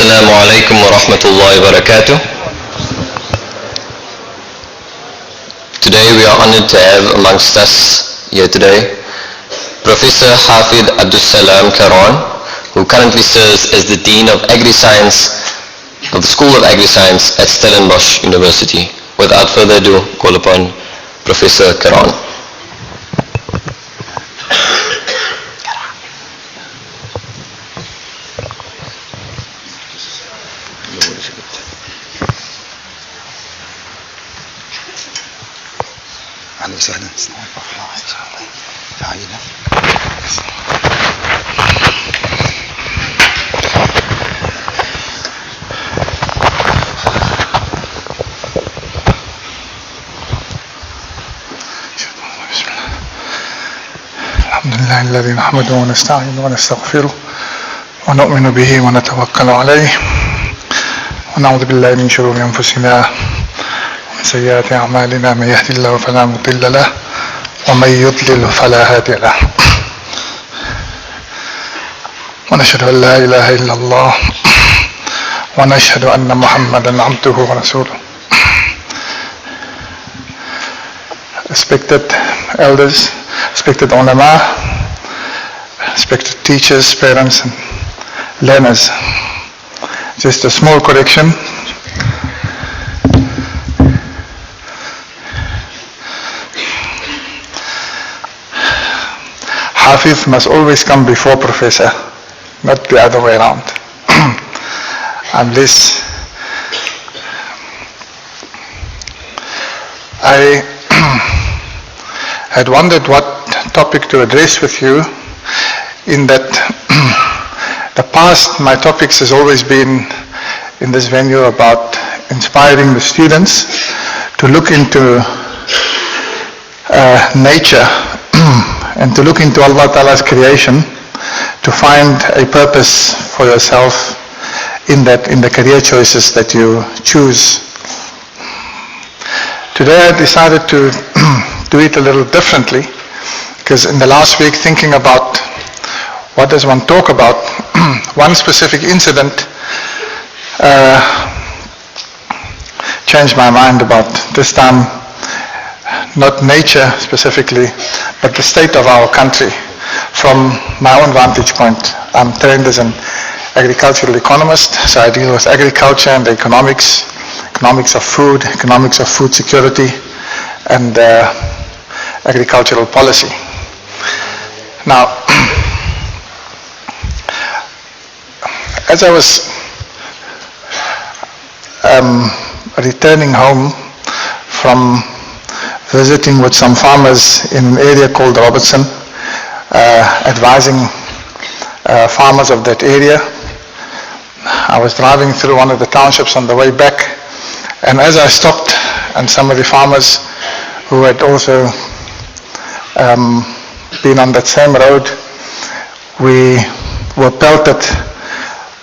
Assalamu alaikum warahmatullahi wabarakatuh. Today we are honored to have amongst us here today Professor Hafid Abdus Salam Karan, who currently serves as the Dean of Agri-Science of the School of Agri-Science at Stellenbosch University. Without further ado, call upon Professor Karan. أهلا وسهلا. تعالينا. الحمد لله الذي نحمده ونستعينه ونستغفره ونؤمن به ونتوكل عليه ونعوذ بالله من شرور أنفسنا ومن سيئات أعمالنا. من يهدي الله فلا مضل له ومن يضلل فلا هادي له. ونشهد أن لا إله إلا الله ونشهد أن محمدا عبده ورسوله. Respected elders, respected ulama, respected teachers, parents and learners. Just a small correction. Hafiz must always come before Professor, not the other way around. Unless I had wondered what topic to address with you, in that the past my topics has always been in this venue about inspiring the students to look into nature and to look into Allah Ta'ala's creation, to find a purpose for yourself in the career choices that you choose. Today I decided to do it a little differently, because in the last week, thinking about what does one talk about, one specific incident changed my mind about this time, not nature specifically, but the state of our country. From my own vantage point, I'm trained as an agricultural economist, so I deal with agriculture and economics of food, economics of food security, and agricultural policy. Now, as I was returning home from visiting with some farmers in an area called Robertson, advising farmers of that area, I was driving through one of the townships on the way back, and as I stopped, and some of the farmers who had also been on that same road, we were pelted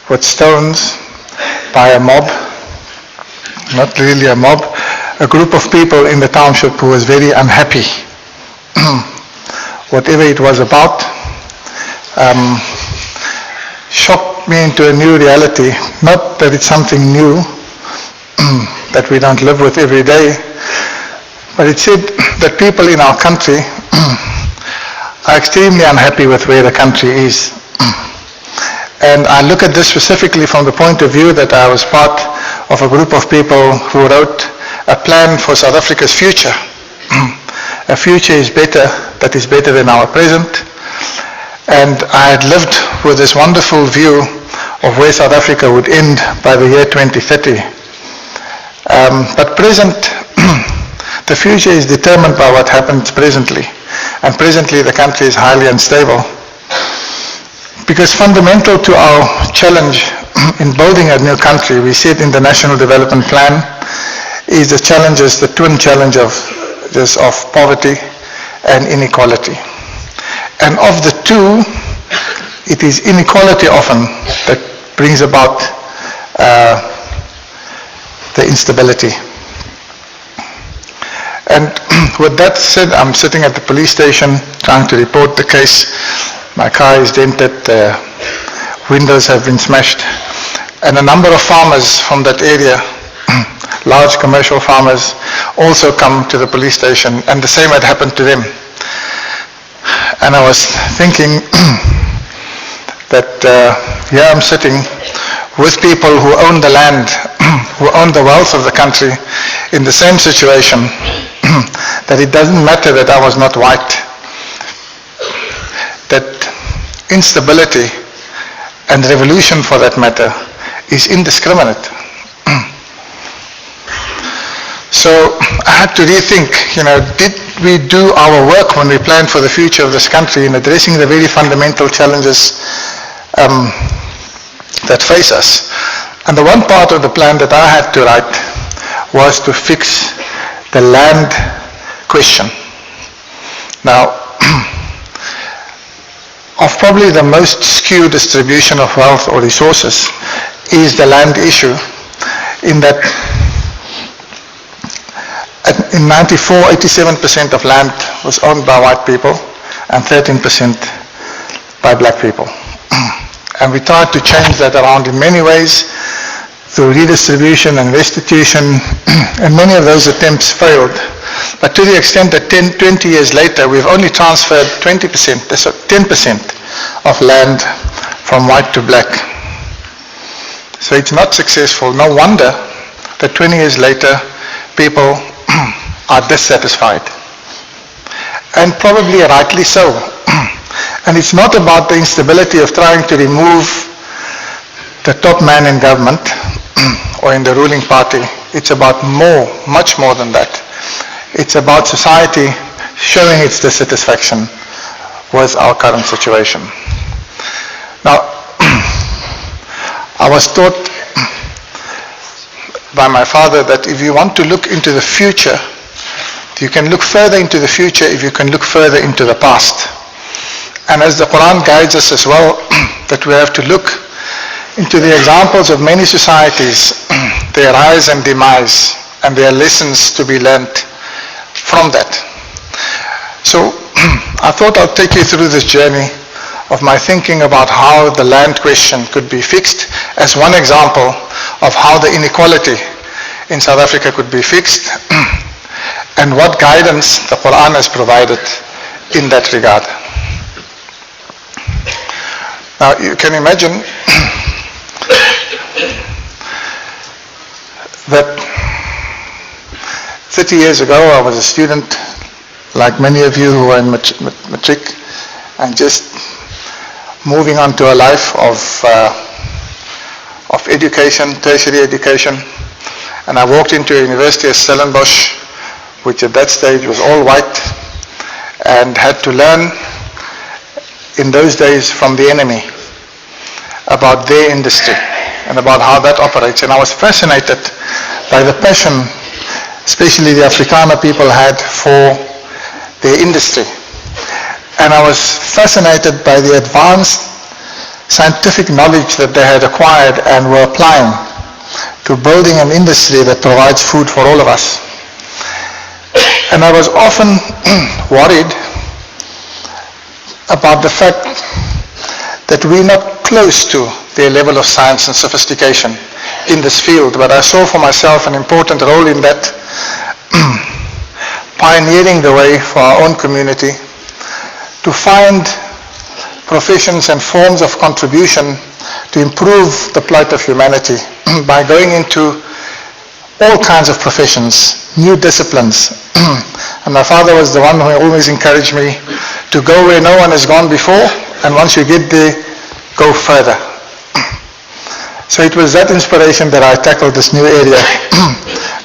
with stones by a mob, not really a mob, a group of people in the township who was very unhappy. Whatever it was about, shocked me into a new reality. Not that it's something new that we don't live with every day, but it said that people in our country are extremely unhappy with where the country is. And I look at this specifically from the point of view that I was part of a group of people who wrote a plan for South Africa's future. A future that is better than our present. And I had lived with this wonderful view of where South Africa would end by the year 2030. But present, the future is determined by what happens presently. And presently the country is highly unstable. Because fundamental to our challenge in building a new country, we see it in the National Development Plan, is the twin challenge of poverty and inequality. And of the two, it is inequality often that brings about the instability. And with that said, I'm sitting at the police station trying to report the case. My car is dented, windows have been smashed, and a number of farmers from that area, large commercial farmers, also come to the police station, and the same had happened to them. And I was thinking, that here I'm sitting with people who own the land, who own the wealth of the country, in the same situation, that it doesn't matter that I was not white, that instability and revolution for that matter is indiscriminate. So I had to rethink, did we do our work when we planned for the future of this country in addressing the very fundamental challenges that face us? And the one part of the plan that I had to write was to fix the land question. Now, of probably the most skewed distribution of wealth or resources is the land issue, in that in 94, 87% of land was owned by white people and 13% by black people. And we tried to change that around in many ways through redistribution and restitution, and many of those attempts failed. But to the extent that 20 years later, we've only transferred 20%, so 10% of land from white to black. So it's not successful. No wonder that 20 years later, people are dissatisfied. And probably rightly so. And it's not about the instability of trying to remove the top man in government or in the ruling party. It's about more, much more than that. It's about society showing its dissatisfaction with our current situation. Now, I was taught by my father that if you want to look into the future, you can look further into the future if you can look further into the past. And as the Quran guides us as well, that we have to look into the examples of many societies, their rise and demise, and their lessons to be learnt from that. So I thought I'd take you through this journey of my thinking about how the land question could be fixed as one example of how the inequality in South Africa could be fixed and what guidance the Quran has provided in that regard. Now you can imagine that 30 years ago I was a student like many of you who are in matric and just moving on to a life of education, tertiary education, and I walked into a university at Stellenbosch, which at that stage was all white, and had to learn in those days from the enemy about their industry and about how that operates. And I was fascinated by the passion, especially the Afrikaner people had for their industry. And I was fascinated by the advanced scientific knowledge that they had acquired and were applying to building an industry that provides food for all of us. And I was often worried about the fact that we're not close to their level of science and sophistication in this field, but I saw for myself an important role in that, pioneering the way for our own community to find professions and forms of contribution to improve the plight of humanity by going into all kinds of professions, new disciplines. And my father was the one who always encouraged me to go where no one has gone before, and once you get there, go further. So it was that inspiration that I tackled this new area.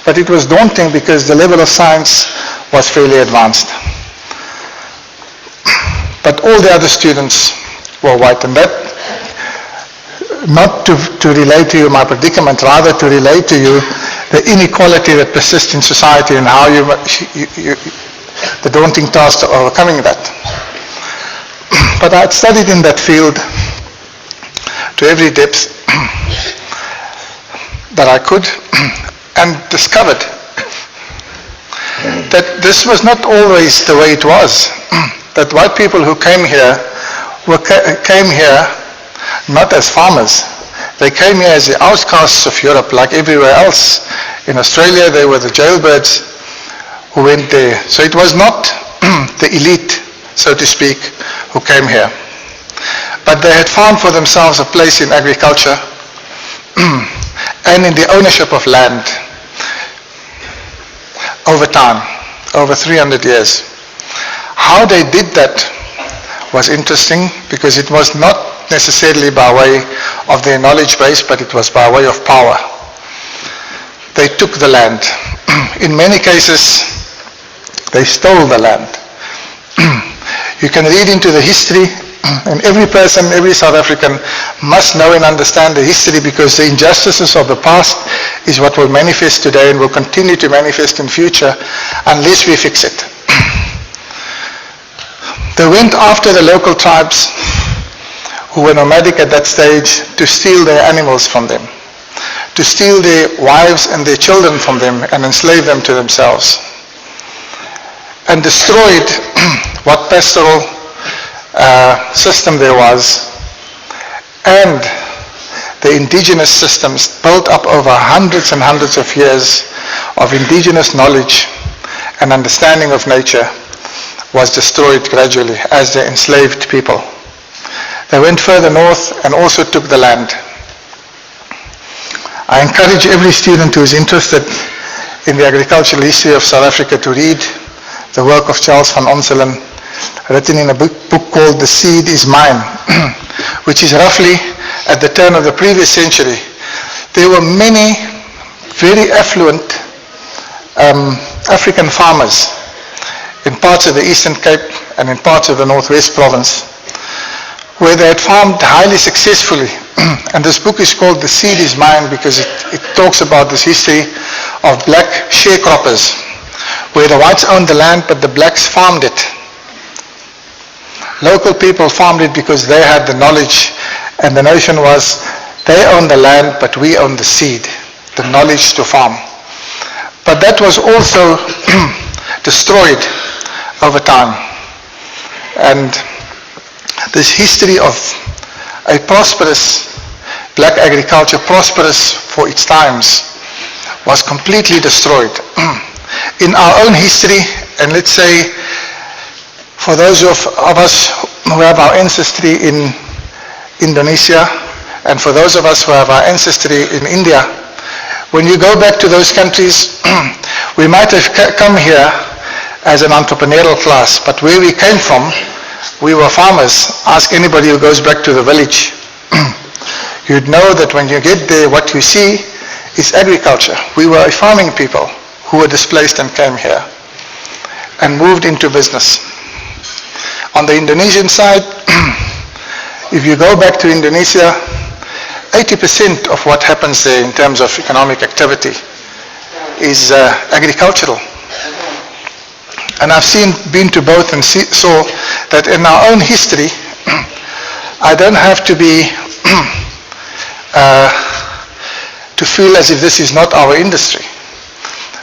But it was daunting because the level of science was fairly advanced. But all the other students were white, and that, not to relate to you my predicament, rather to relate to you the inequality that persists in society and how the daunting task of overcoming that. But I had studied in that field to every depth that I could and discovered that this was not always the way it was. That white people who came here came here not as farmers. They came here as the outcasts of Europe, like everywhere else. In Australia, they were the jailbirds who went there. So it was not the elite, so to speak, who came here. but they had found for themselves a place in agriculture and in the ownership of land over time, over 300 years. How they did that was interesting, because it was not necessarily by way of their knowledge base, but it was by way of power. They took the land. In many cases, they stole the land. You can read into the history, and every person, every South African must know and understand the history, because the injustices of the past is what will manifest today and will continue to manifest in future unless we fix it. They went after the local tribes who were nomadic at that stage to steal their animals from them, to steal their wives and their children from them and enslave them to themselves, and destroyed what pastoral system there was, and the indigenous systems built up over hundreds and hundreds of years of indigenous knowledge and understanding of nature was destroyed gradually as they enslaved people. They went further north and also took the land. I encourage every student who is interested in the agricultural history of South Africa to read the work of Charles van Onselen, written in a book called The Seed is Mine, which is roughly at the turn of the previous century. There were many very affluent African farmers in parts of the Eastern Cape and in parts of the Northwest Province, where they had farmed highly successfully. And this book is called The Seed is Mine because it talks about this history of black sharecroppers, where the whites owned the land but the blacks farmed it. Local people farmed it because they had the knowledge, and the notion was they own the land but we own the seed, the knowledge to farm. But that was also destroyed over time. And this history of a prosperous black agriculture, prosperous for its times, was completely destroyed. In our own history, and let's say for those of us who have our ancestry in Indonesia, and for those of us who have our ancestry in India, when you go back to those countries, we might have come here as an entrepreneurial class, but where we came from, we were farmers. Ask anybody who goes back to the village. You'd know that when you get there, what you see is agriculture. We were a farming people who were displaced and came here and moved into business. On the Indonesian side, if you go back to Indonesia, 80% of what happens there in terms of economic activity is agricultural. And I've been to both and saw that in our own history, I don't have to be to feel as if this is not our industry,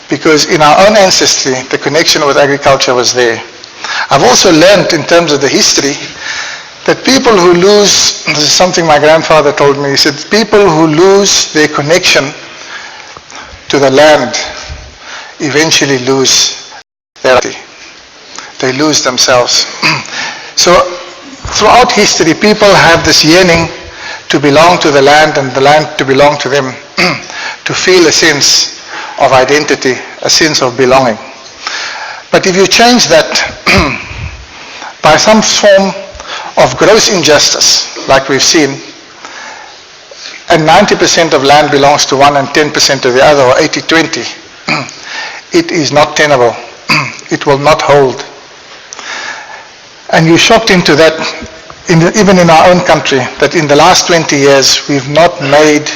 because in our own ancestry, the connection with agriculture was there. I've also learned in terms of the history that people who lose, this is something my grandfather told me, he said, people who lose their connection to the land eventually lose their identity. They lose themselves. So throughout history, people have this yearning to belong to the land and the land to belong to them, to feel a sense of identity, a sense of belonging. But if you change that by some form of gross injustice, like we've seen, and 90% of land belongs to one and 10% to the other, or 80-20, it is not tenable. It will not hold. And you're shocked into that, even in our own country, that in the last 20 years, we've not made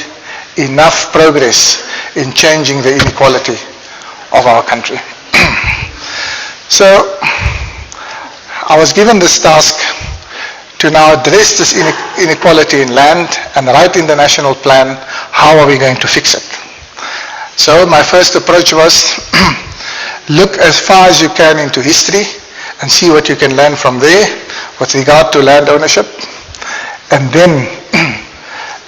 enough progress in changing the inequality of our country. So, I was given this task to now address this inequality in land and write in the national plan, how are we going to fix it? So my first approach was, look as far as you can into history and see what you can learn from there with regard to land ownership, and then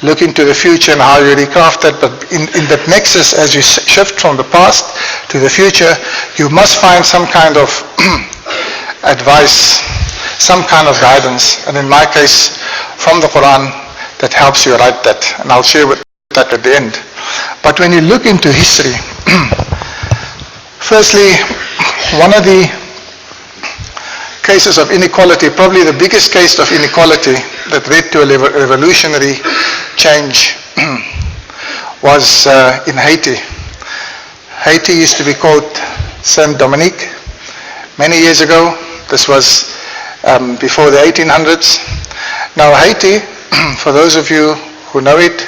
look into the future and how you recraft that. But in that nexus, as you shift from the past to the future, you must find some kind of advice, some kind of guidance. And in my case, from the Quran that helps you write that, and I'll share with that at the end. But when you look into history, firstly, one of the cases of inequality, probably the biggest case of inequality that led to a revolutionary change was in Haiti. Haiti used to be called Saint Dominique many years ago. This was before the 1800s. Now Haiti, for those of you who know it,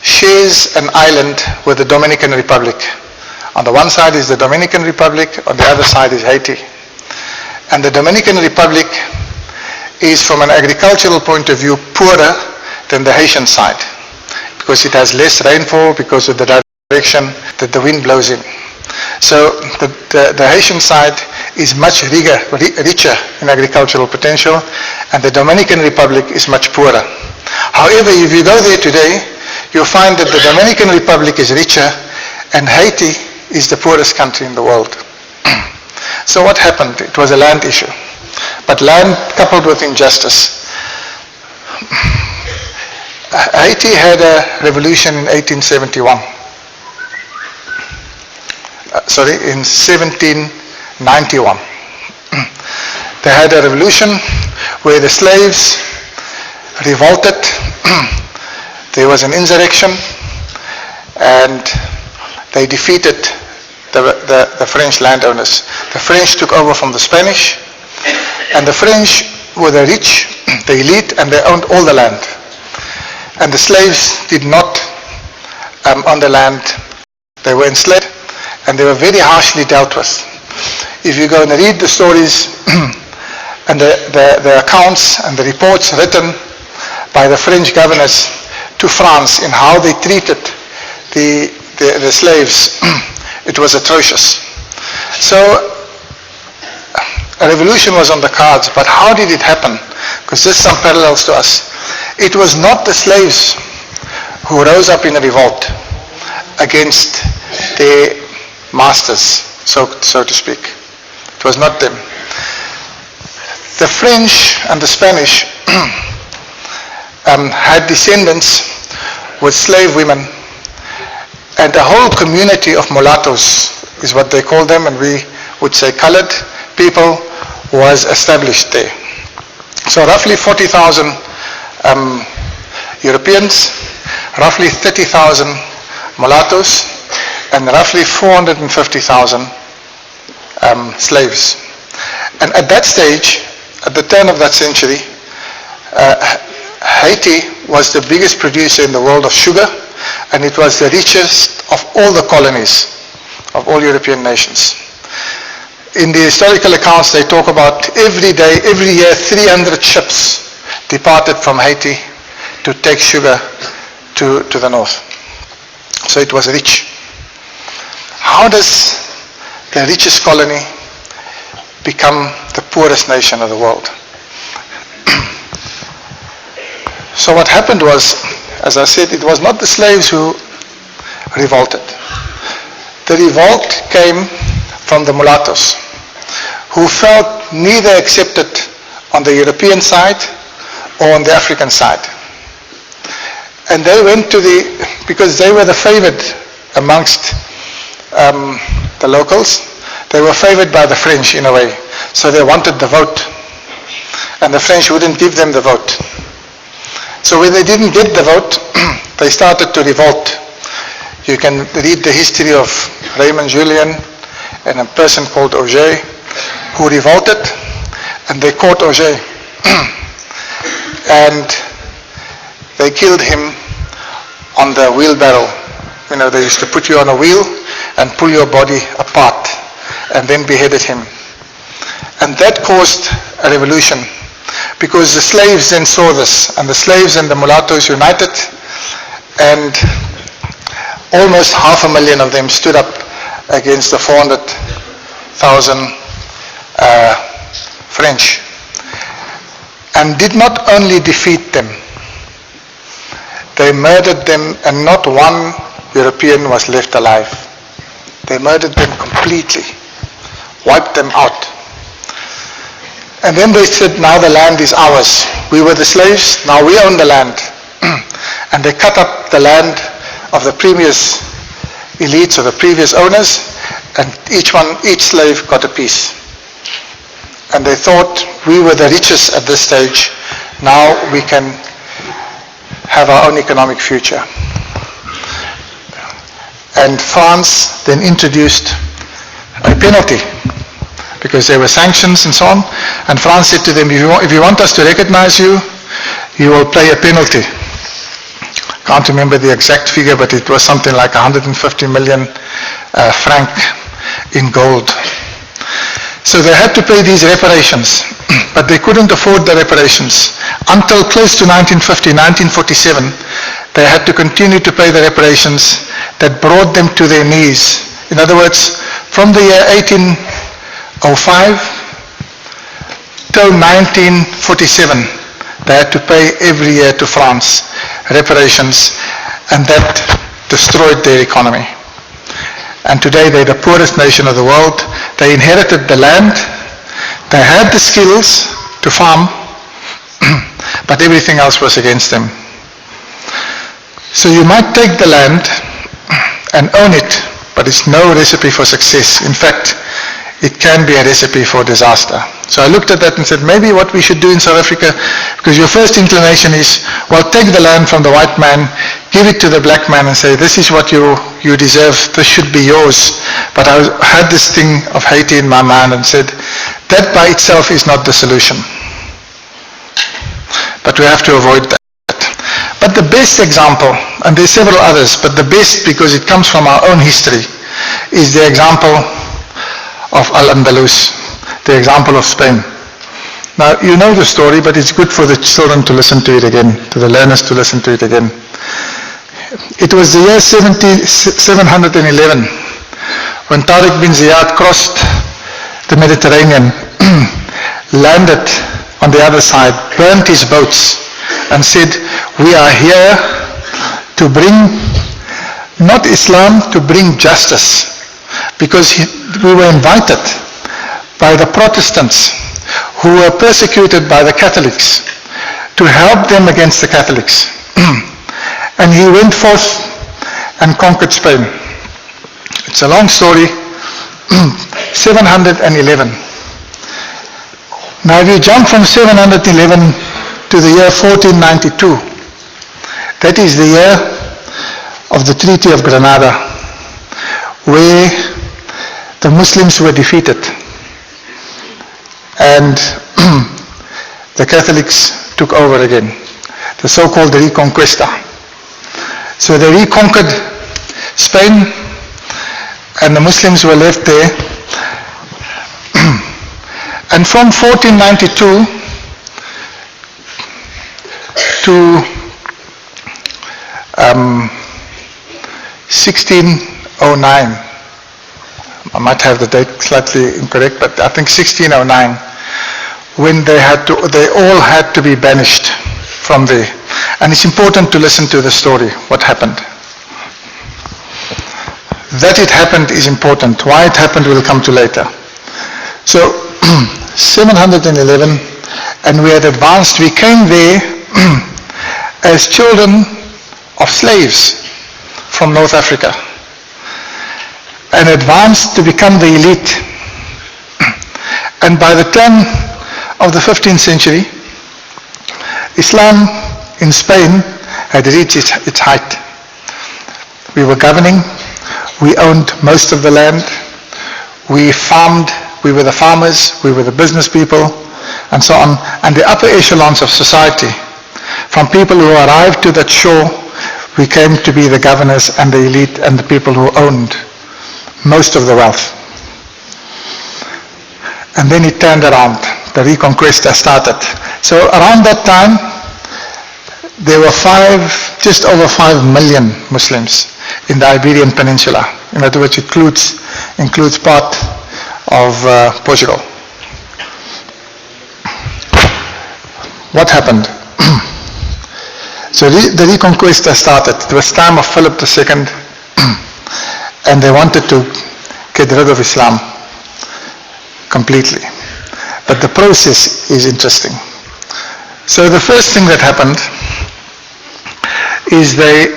shares an island with the Dominican Republic. On the one side is the Dominican Republic, on the other side is Haiti. And the Dominican Republic is, from an agricultural point of view, poorer than the Haitian side, because it has less rainfall because of the direction that the wind blows in. So the Haitian side is much richer in agricultural potential, and the Dominican Republic is much poorer. However, if you go there today, you'll find that the Dominican Republic is richer and Haiti is the poorest country in the world. So what happened? It was a land issue. But land coupled with injustice. Haiti had a revolution in 1871. In 1791. They had a revolution where the slaves revolted. There was an insurrection and they defeated the French landowners. The French took over from the Spanish, and the French were the rich, the elite, and they owned all the land. And the slaves did not own the land. They were enslaved, and they were very harshly dealt with. If you go and read the stories and the accounts and the reports written by the French governors to France in how they treated the slaves, it was atrocious. So a revolution was on the cards, but how did it happen? Because there's some parallels to us. It was not the slaves who rose up in a revolt against their masters, so to speak. It was not them. The French and the Spanish had descendants with slave women, and a whole community of mulattoes is what they call them, and we would say colored people, was established there. So roughly 40,000 Europeans, roughly 30,000 mulattoes, and roughly 450,000 slaves. And at that stage, at the turn of that century, Haiti was the biggest producer in the world of sugar, and it was the richest of all the colonies of all European nations. In the historical accounts, they talk about every year, 300 ships departed from Haiti to take sugar to the north. So it was rich. How does the richest colony become the poorest nation of the world? So what happened was, as I said, it was not the slaves who revolted. The revolt came from the mulattoes, who felt neither accepted on the European side or on the African side. And they went because they were the favored amongst the locals, they were favored by the French in a way. So they wanted the vote, and the French wouldn't give them the vote. So when they didn't get the vote, they started to revolt. You can read the history of Raymond Julien and a person called Auger who revolted, and they caught Auger. And they killed him on the wheelbarrow. You know, they used to put you on a wheel and pull your body apart, and then beheaded him. And that caused a revolution, because the slaves then saw this, and the slaves and the mulattoes united, and almost 500,000 of them stood up against the 400,000 French, and did not only defeat them, they murdered them, and not one European was left alive. They murdered them completely, wiped them out. And then they said, now the land is ours. We were the slaves, now we own the land. And they cut up the land of the previous elites or the previous owners, and each slave got a piece. And they thought we were the richest at this stage, now we can have our own economic future. And France then introduced a penalty, because there were sanctions and so on, and France said to them, if you want us to recognize you, you will pay a penalty. Can't remember the exact figure, but it was something like 150 million franc in gold. So they had to pay these reparations, but they couldn't afford the reparations. Until close to 1950, 1947, they had to continue to pay the reparations that brought them to their knees. In other words, from the year 1805 till 1947, they had to pay every year to France reparations, and that destroyed their economy. And today they're the poorest nation of the world. They inherited the land, they had the skills to farm, but everything else was against them. So you might take the land and own it, but it's no recipe for success. In fact, it can be a recipe for disaster. So I looked at that and said, maybe what we should do in South Africa, because your first inclination is, well, take the land from the white man, give it to the black man and say, this is what you deserve, this should be yours. But I had this thing of Haiti in my mind and said, that by itself is not the solution. But we have to avoid that. But the best example, and there's several others, but the best, because it comes from our own history, is the example of Al-Andalus, the example of Spain. Now, you know the story, but it's good for the children to listen to it again, to the learners to listen to it again. It was the year 711 when Tariq bin Ziyad crossed the Mediterranean, landed on the other side, burnt his boats, and said, we are here to bring, not Islam, to bring justice. Because we were invited by the Protestants who were persecuted by the Catholics to help them against the Catholics. And he went forth and conquered Spain. It's a long story. 711. Now if you jump from 711 to the year 1492, that is the year of the Treaty of Granada, where the Muslims were defeated and the Catholics took over again, the so-called Reconquista. So they reconquered Spain and the Muslims were left there. And from 1492 to 1609, I might have the date slightly incorrect, but I think 1609, when they all had to be banished from there. And it's important to listen to the story, what happened. That it happened is important. Why it happened we'll come to later. So 711, and we had advanced, we came there as children of slaves from North Africa, and advanced to become the elite. And by the turn of the 15th century, Islam in Spain had reached its height. We were governing, we owned most of the land, we farmed, we were the farmers, we were the business people, and so on. And the upper echelons of society, from people who arrived to that shore, we came to be the governors and the elite and the people who owned most of the wealth. And then it turned around. The Reconquista started. So around that time, there were just over 5 million Muslims in the Iberian Peninsula. In other words, it includes part of Portugal. What happened? So the Reconquista started. It was time of Philip II, and they wanted to get rid of Islam completely. but the process is interesting. So the first thing that happened is they,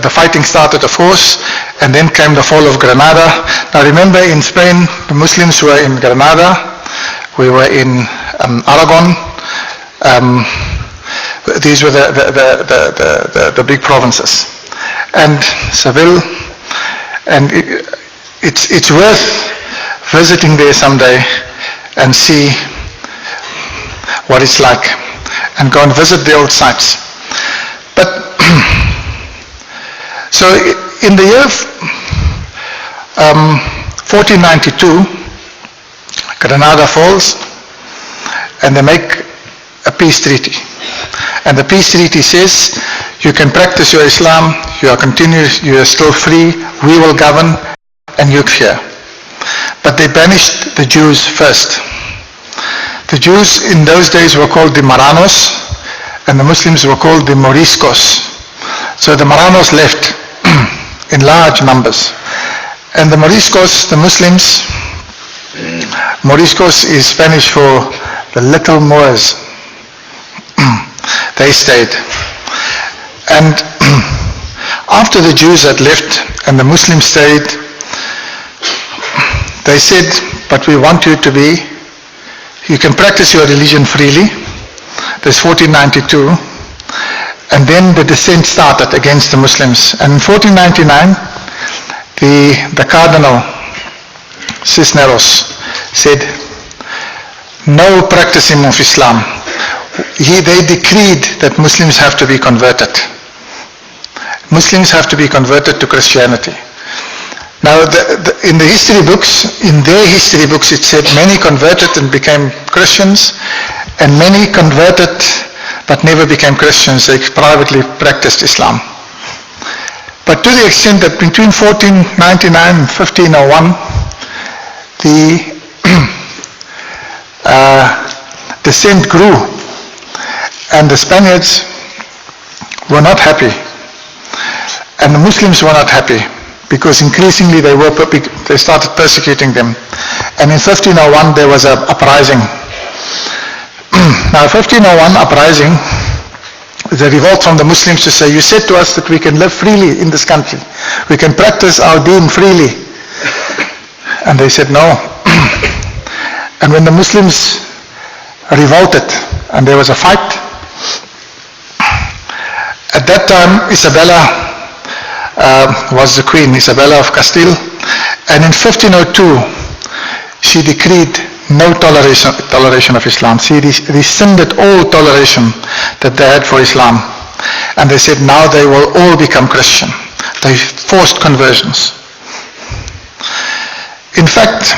the fighting started, of course, and then came the fall of Granada. Now remember, in Spain, the Muslims were in Granada, we were in Aragon. These were the big provinces, and Seville, and it's worth visiting there someday and see what it's like, and go and visit the old sites. But so in the year 1492, Granada falls, and they make a peace treaty. And the peace treaty says, you can practice your Islam, you are still free, we will govern, and you're here. But they banished the Jews first. The Jews in those days were called the Marranos, and the Muslims were called the Moriscos. So the Marranos left in large numbers. And the Moriscos, the Muslims, Moriscos is Spanish for the little Moors. They stayed. And after the Jews had left and the Muslims stayed, they said, but we want you can practice your religion freely. There's 1492. And then the descent started against the Muslims. And in 1499, the Cardinal Cisneros said, no practicing of Islam. They decreed that Muslims have to be converted. Muslims have to be converted to Christianity. Now, in their history books, it said many converted and became Christians, and many converted but never became Christians. They privately practiced Islam. But to the extent that between 1499 and 1501, the descent grew, and the Spaniards were not happy, and the Muslims were not happy, because increasingly they started persecuting them. And in 1501 there was an uprising. Now 1501 uprising is a revolt from the Muslims to say, you said to us that we can live freely in this country, we can practice our deen freely. And they said no. And when the Muslims revolted and there was a fight, at that time Isabella was the queen, Isabella of Castile, and in 1502 she decreed no toleration of Islam. She rescinded all toleration that they had for Islam, and they said now they will all become Christian. They forced conversions. In fact,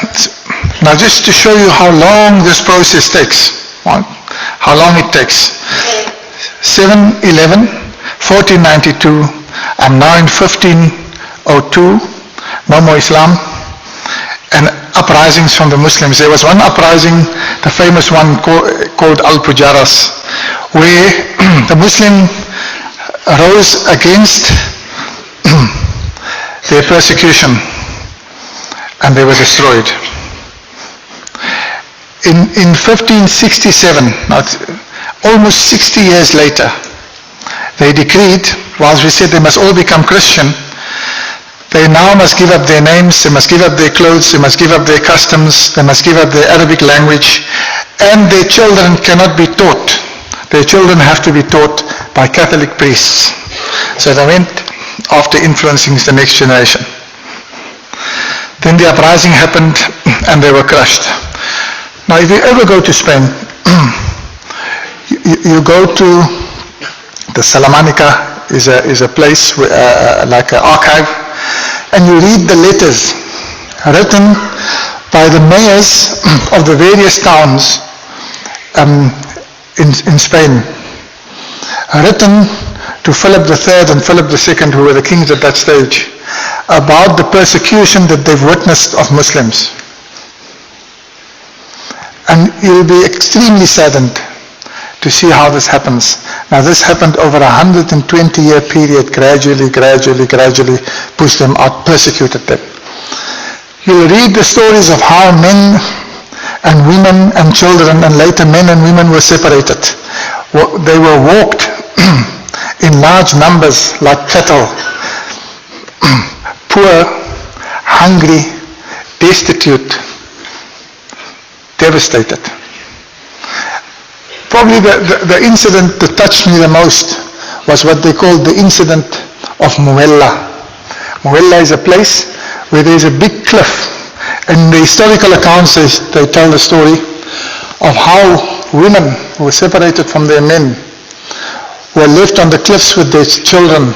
now just to show you how long this process takes, how long it takes, 7/11, 1492, and now in 1502, no more Islam, and uprisings from the Muslims. There was one uprising, the famous one called Al-Pujaras, where the Muslim rose against their persecution, and they were destroyed. In 1567, now almost 60 years later, they decreed, whilst we said they must all become Christian, they now must give up their names, they must give up their clothes, they must give up their customs, they must give up their Arabic language, and their children cannot be taught. Their children have to be taught by Catholic priests. So they went after influencing the next generation. Then the uprising happened and they were crushed. Now if you ever go to Spain, you go to the Salamanca, is a place like an archive, and you read the letters written by the mayors of the various towns in Spain, written to Philip III and Philip II, who were the kings at that stage, about the persecution that they've witnessed of Muslims. And you'll be extremely saddened to see how this happens. Now this happened over a 120-year period, gradually pushed them out, persecuted them. You'll read the stories of how men and women and children, and later men and women were separated. They were walked in large numbers like cattle, poor, hungry, destitute, devastated. Probably the incident that touched me the most was what they called the incident of Muella. Muella is a place where there's a big cliff. In the historical accounts, they tell the story of how women who were separated from their men were left on the cliffs with their children.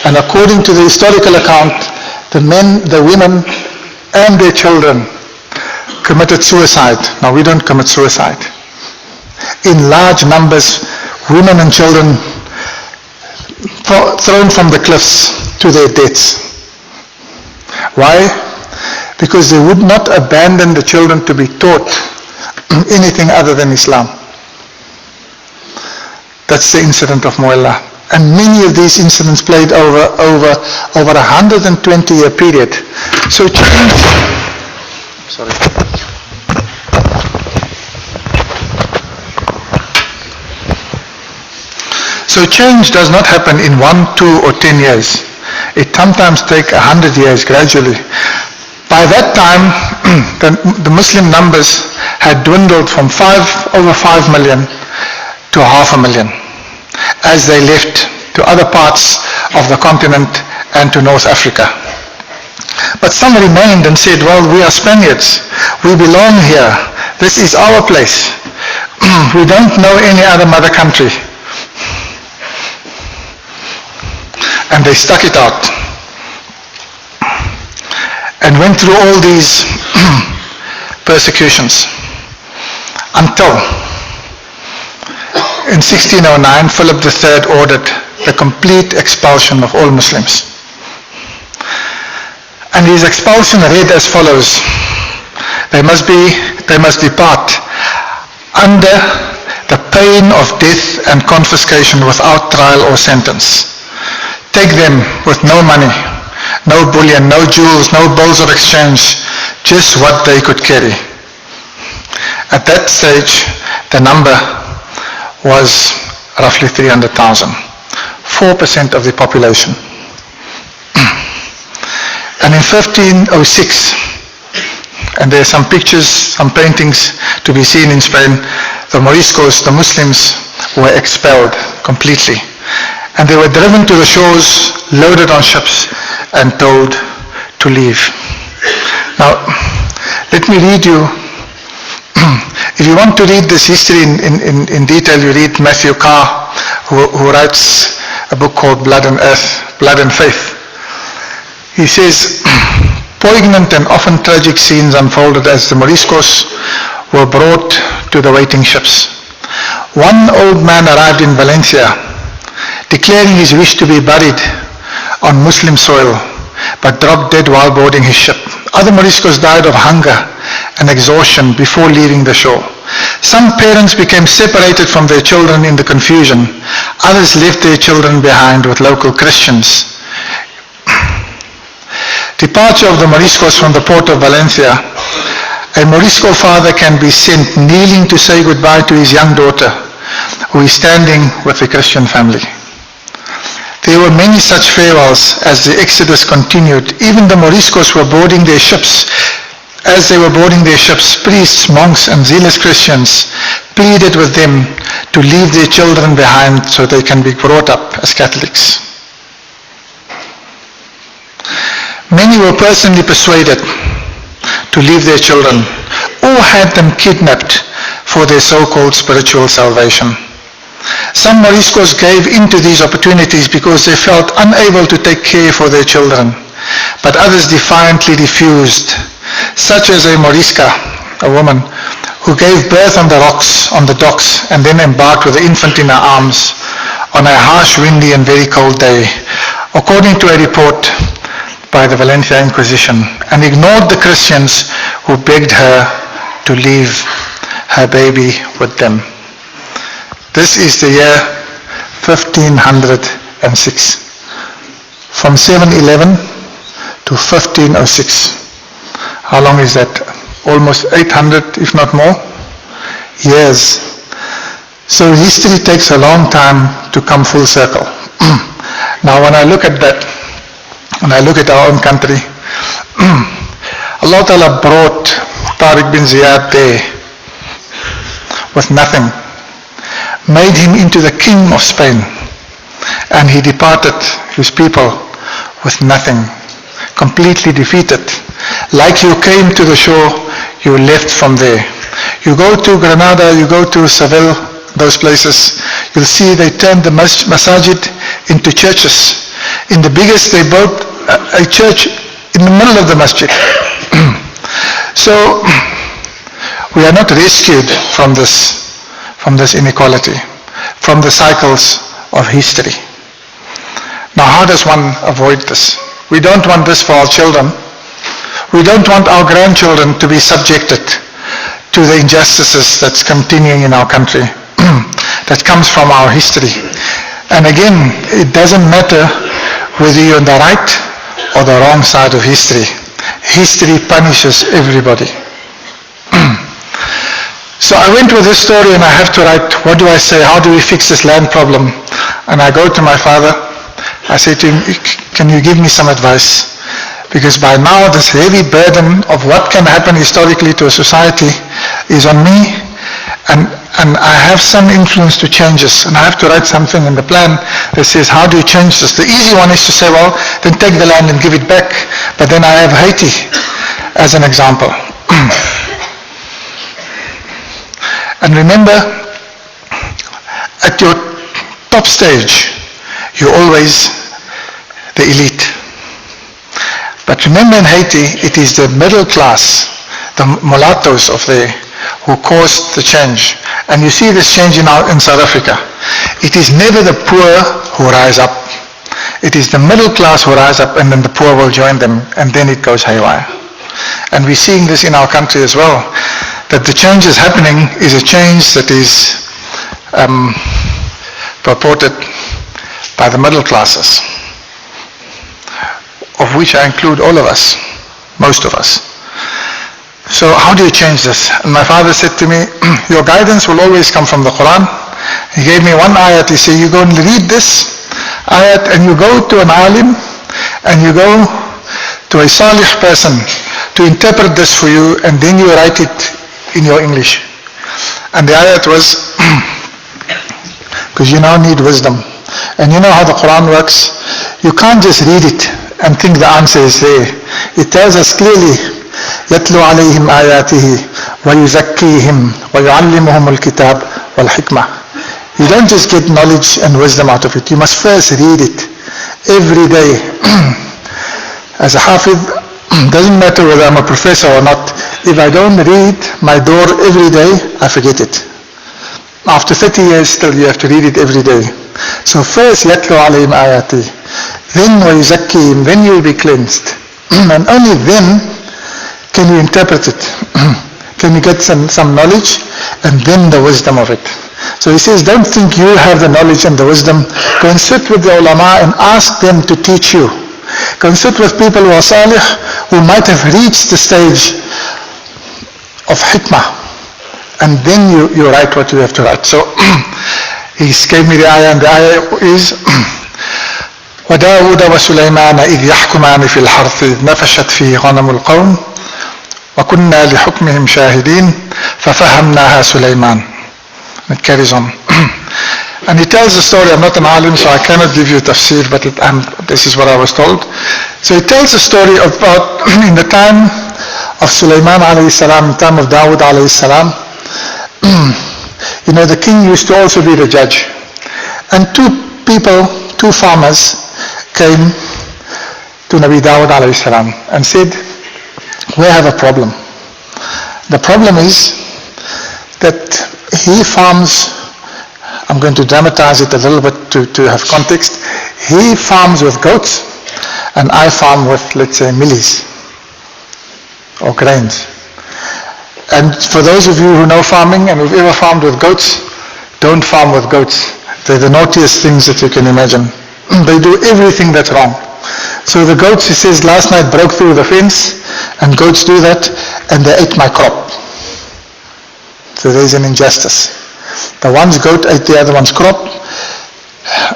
And according to the historical account, the men, the women, and their children committed suicide. Now, we don't commit suicide. In large numbers, women and children thrown from the cliffs to their deaths. Why? Because they would not abandon the children to be taught anything other than Islam. That's the incident of Muella. And many of these incidents played over 120-year period. So change... Sorry. So change does not happen in 1, 2, or 10 years. It sometimes takes 100 years gradually. By that time, the Muslim numbers had dwindled from over 5 million to 500,000 as they left to other parts of the continent and to North Africa. But some remained and said, well, we are Spaniards. We belong here. This is our place. We don't know any other mother country. And they stuck it out and went through all these persecutions until in 1609 Philip III ordered the complete expulsion of all Muslims. And his expulsion read as follows: they must depart under the pain of death and confiscation without trial or sentence. Take them with no money, no bullion, no jewels, no bills of exchange, just what they could carry. At that stage, the number was roughly 300,000, 4% of the population. And in 1506, and there are some pictures, some paintings to be seen in Spain, the Moriscos, the Muslims, were expelled completely. And they were driven to the shores, loaded on ships, and told to leave. Now, let me read you, if you want to read this history in detail, you read Matthew Carr, who writes a book called Blood and Earth, Blood and Faith. He says, poignant and often tragic scenes unfolded as the Moriscos were brought to the waiting ships. One old man arrived in Valencia, declaring his wish to be buried on Muslim soil, but dropped dead while boarding his ship. Other Moriscos died of hunger and exhaustion before leaving the shore. Some parents became separated from their children in the confusion. Others left their children behind with local Christians. Departure of the Moriscos from the port of Valencia. A Morisco father can be sent kneeling to say goodbye to his young daughter, who is standing with a Christian family. There were many such farewells as the exodus continued. Even the Moriscos were boarding their ships. As they were boarding their ships, priests, monks, and zealous Christians pleaded with them to leave their children behind so they can be brought up as Catholics. Many were personally persuaded to leave their children or had them kidnapped for their so-called spiritual salvation. Some Moriscos gave in to these opportunities because they felt unable to take care for their children, but others defiantly refused, such as a Morisca, a woman, who gave birth on the docks, and then embarked with the infant in her arms on a harsh, windy, and very cold day, according to a report by the Valencia Inquisition, and ignored the Christians who begged her to leave her baby with them. This is the year 1506. From 711 to 1506. How long is that? almost 800, if not more, years. So history takes a long time to come full circle. Now when I look at that, and I look at our own country, Allah Ta'ala brought Tariq bin Ziyad there with nothing, made him into the king of Spain, and he departed his people with nothing, completely defeated. Like you came to the shore, you left from there. You go to Granada, you go to Seville, those places, you'll see they turned the masajid into churches. In the biggest, they built a church in the middle of the masjid. So we are not rescued from this inequality, from the cycles of history. Now how does one avoid this? We don't want this for our children. We don't want our grandchildren to be subjected to the injustices that's continuing in our country, that comes from our history. And again, it doesn't matter whether you're on the right or the wrong side of history. History punishes everybody. So I went with this story and I have to write, what do I say, how do we fix this land problem? And I go to my father, I say to him, can you give me some advice? Because by now this heavy burden of what can happen historically to a society is on me, and I have some influence to change this, and I have to write something in the plan that says, how do you change this? The easy one is to say, well, then take the land and give it back. But then I have Haiti as an example. And remember, at your top stage, you're always the elite. But remember in Haiti, it is the middle class, the mulattoes of there, who caused the change. And you see this change in South Africa. It is never the poor who rise up. It is the middle class who rise up, and then the poor will join them, and then it goes haywire. And we're seeing this in our country as well, that the change is happening is a change that is purported by the middle classes, of which I include all of us, most of us. So how do you change this? And my father said to me, your guidance will always come from the Quran. He gave me one ayat. He said, you go and read this ayat, and you go to an alim, and you go to a salih person to interpret this for you, and then you write it in your English. And the ayat was, because you now need wisdom. And you know how the Quran works? You can't just read it and think the answer is there. It tells us clearly, يَتْلُو عَلَيْهِمْ آيَاتِهِ وَيُزَكِّيهِمْ وَيُعَلِّمُهُمُ الْكِتَابِ وَالْحِكْمَةِ. You don't just get knowledge and wisdom out of it. You must first read it every day. As a Hafidh, doesn't matter whether I'm a professor or not, if I don't read my door every day, I forget it. After 30 years still you have to read it every day. So first, يَتْلُو عَلَيْهِمْ آيَاتِهِ, then وَيُزَكِّيهِمْ, then you will be cleansed. And only then can you interpret it. Can you get some knowledge, and then the wisdom of it. So he says, don't think you have the knowledge and the wisdom. Go and sit with the ulama and ask them to teach you. Go and sit with people who are salih, who might have reached the stage of hikmah, and then you write what you have to write. So he gave me the ayah, and the ayah is وَدَاوُدَ وَسُلَيْمَانَ إِذْ يَحْكُمَانِ فِي الْحَرْثِ إِذْ نَفَشَتْ فِيهِ غَنَمُ الْقَوْمِ وَكُنَّا لِحُكْمِهِمْ شَاهِدِينَ فَفَهَمْنَاهَا سُلَيْمَانَ. It carries on. And he tells the story. I'm not an alim, so I cannot give you tafsir, but this is what I was told. So he tells the story about in the time of Sulaiman alayhi salam, in the time of Dawood alayhi salam, the king used to also be the judge. And two farmers came to Nabi Dawood alayhi salam and said, we have a problem. The problem is that he farms, I'm going to dramatize it a little bit to have context. He farms with goats, and I farm with, let's say, millies or grains. And for those of you who know farming and who've ever farmed with goats, don't farm with goats. They're the naughtiest things that you can imagine. They do everything that's wrong. So the goats, he says, last night broke through the fence, and goats do that, and they ate my crop. So there's an injustice. The one's goat ate the other one's crop,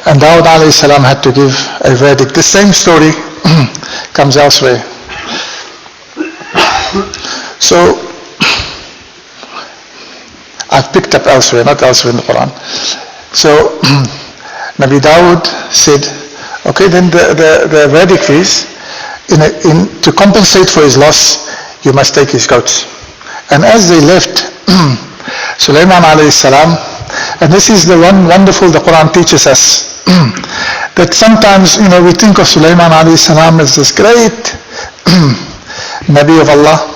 and Dawud alayhi salam had to give a verdict. The same story comes elsewhere. So, I've picked up elsewhere, not elsewhere in the Quran. So, Nabi Dawud said, okay, then the verdict is, to compensate for his loss, you must take his goats. And as they left, Sulaiman alayhi salam, and this is the one wonderful the Quran teaches us, that sometimes, we think of Sulaiman alayhi salam as this great Nabi of Allah,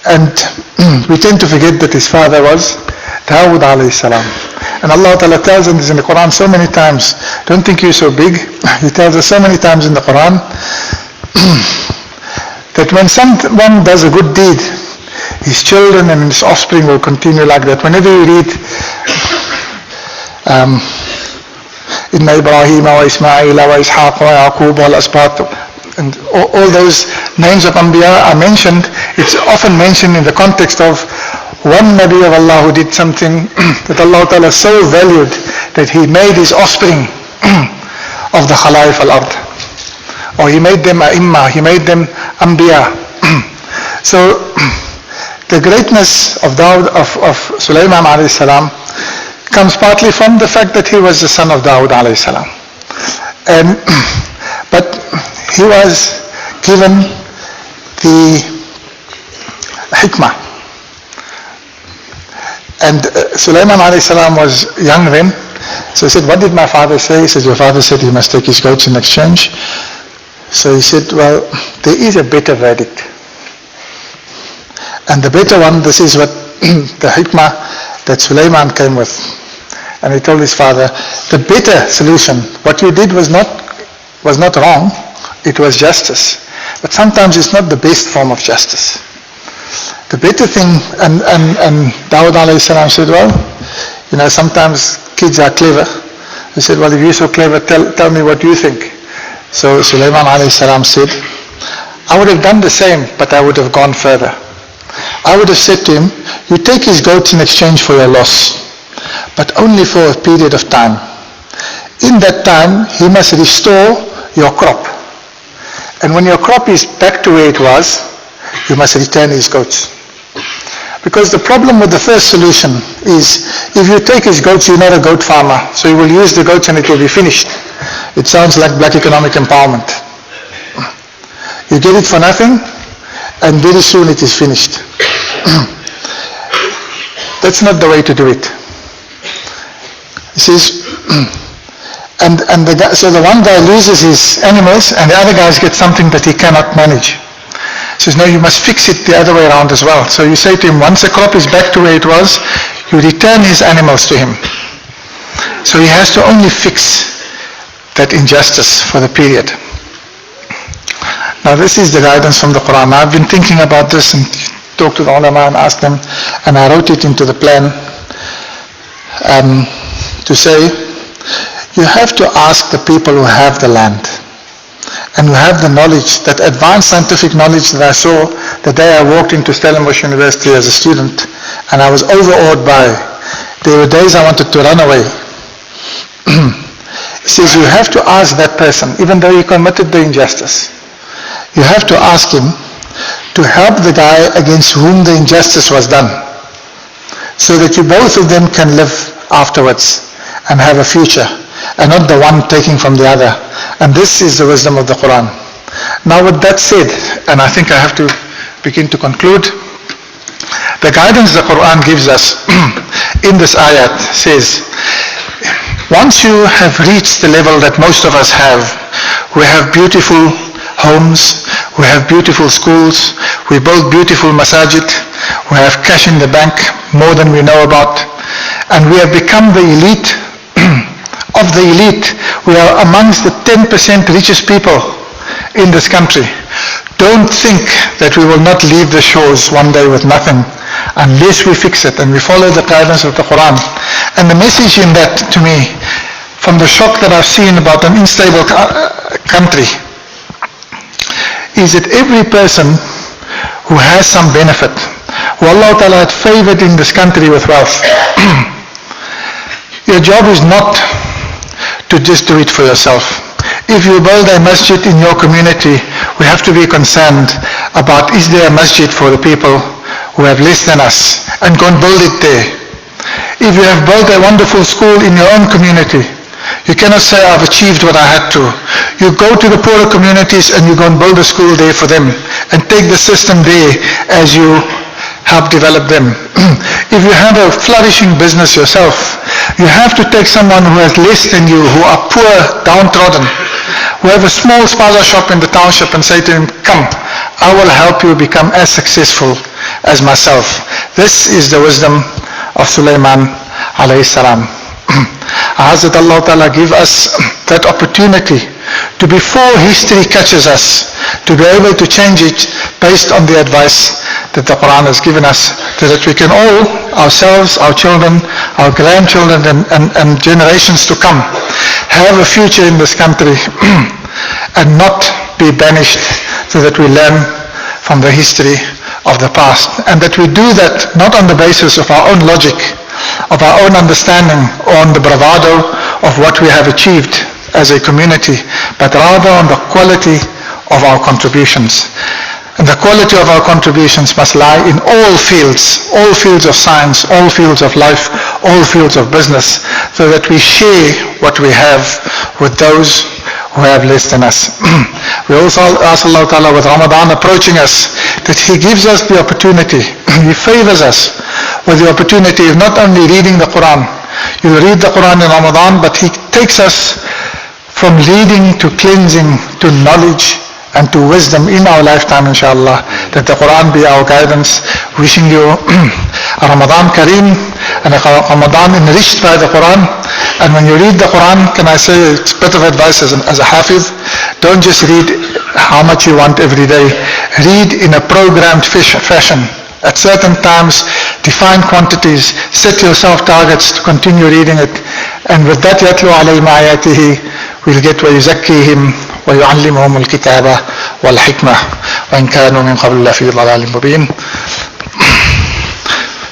and we tend to forget that his father was Dawud alayhi salam. And Allah Ta'ala tells us in the Quran so many times, don't think you're so big. He tells us so many times in the Quran that when someone does a good deed, his children and his offspring will continue like that. Whenever you read Inna Ibrahim wa Ismail wa Ishaq wa Yaqub wa al-Asbat, and all those names of Anbiya are mentioned, it's often mentioned in the context of one Nabi of Allah who did something that Allah Ta'ala so valued that he made his offspring of the Khala'if al-Ard. Or he made them A'imma, he made them Anbiya. So the greatness of Sulaiman alayhi salam comes partly from the fact that he was the son of Dawud alayhi salam. But he was given the hikmah. And Sulaiman alayhi salam was young then, so he said, what did my father say? He said, your father said he must take his goats in exchange. So he said, well, there is a better verdict. And the better one, this is what the hikmah that Sulaiman came with. And he told his father, the better solution, what you did was not wrong, it was justice. But sometimes it's not the best form of justice. The better thing, and Dawud alayhi salam said, well, sometimes kids are clever. He said, well, if you're so clever, tell me what you think. So Sulaiman alayhi salam said, I would have done the same, but I would have gone further. I would have said to him, you take his goats in exchange for your loss, but only for a period of time. In that time, he must restore your crop. And when your crop is back to where it was, you must return his goats. Because the problem with the first solution is, if you take his goats, you're not a goat farmer, so you will use the goats and it will be finished. It sounds like black economic empowerment. You get it for nothing, and very soon it is finished. That's not the way to do it. He says, so the one guy loses his animals, and the other guys get something that he cannot manage. He says, no, you must fix it the other way around as well. So you say to him, once the crop is back to where it was, you return his animals to him. So he has to only fix that injustice for the period. Now this is the guidance from the Quran. I've been thinking about this and talked to the ulama and asked them, and I wrote it into the plan to say, you have to ask the people who have the land and who have the knowledge, that advanced scientific knowledge that I saw the day I walked into Stellenbosch University as a student, and I was overawed by. There were days I wanted to run away. He says, you have to ask that person, even though he committed the injustice, you have to ask him to help the guy against whom the injustice was done, so that you both of them can live afterwards and have a future, and not the one taking from the other. And this is the wisdom of the Quran. Now with that said, and I think I have to begin to conclude, the guidance the Quran gives us in this ayat says, once you have reached the level that most of us have, we have beautiful homes, we have beautiful schools, we build beautiful masajid, we have cash in the bank, more than we know about, and we have become the elite of the elite. We are amongst the 10% richest people in this country. Don't think that we will not leave the shores one day with nothing unless we fix it and we follow the guidance of the Quran. And the message in that to me, from the shock that I've seen about an unstable country, is that every person who has some benefit, who Allah Ta'ala had favored in this country with wealth. Your job is not to just do it for yourself. If you build a masjid in your community, we have to be concerned about, is there a masjid for the people who have less than us, and go and build it there. If you have built a wonderful school in your own community, you cannot say, I've achieved what I had to. You go to the poorer communities and you go and build a school there for them, and take the system there as you help develop them. If you have a flourishing business yourself, you have to take someone who has less than you, who are poor, downtrodden, who have a small spaza shop in the township, and say to him, come, I will help you become as successful as myself. This is the wisdom of Sulaiman alayhi salam. Hazrat Allah Ta'ala give us that opportunity to, before history catches us, to be able to change it based on the advice that the Quran has given us, so that we can all, ourselves, our children, our grandchildren, and generations to come, have a future in this country and not be banished, so that we learn from the history of the past, and that we do that not on the basis of our own logic, of our own understanding, or on the bravado of what we have achieved as a community, but rather on the quality of our contributions. And the quality of our contributions must lie in all fields of science, all fields of life, all fields of business, so that we share what we have with those who have less than us. We also ask Allah Ta'ala, with Ramadan approaching us, that He gives us the opportunity, He favors us with the opportunity of not only reading the Quran. You'll read the Quran in Ramadan, but He takes us from reading to cleansing to knowledge and to wisdom in our lifetime, inshallah. That the Quran be our guidance. Wishing you a Ramadan Kareem and a Ramadan enriched by the Quran. And when you read the Quran, can I say, it's a bit of advice as a hafiz, don't just read how much you want every day. Read in a programmed fashion. At certain times, define quantities, set yourself targets to continue reading it. And with that, يَتْلُو عَلَيْهِمْ آيَاتِهِ, we'll get وَيُزَكِّيهِمْ ويعلمهم الكتاب والحكمة وإن كانوا من قبل لفي ضلال مبين.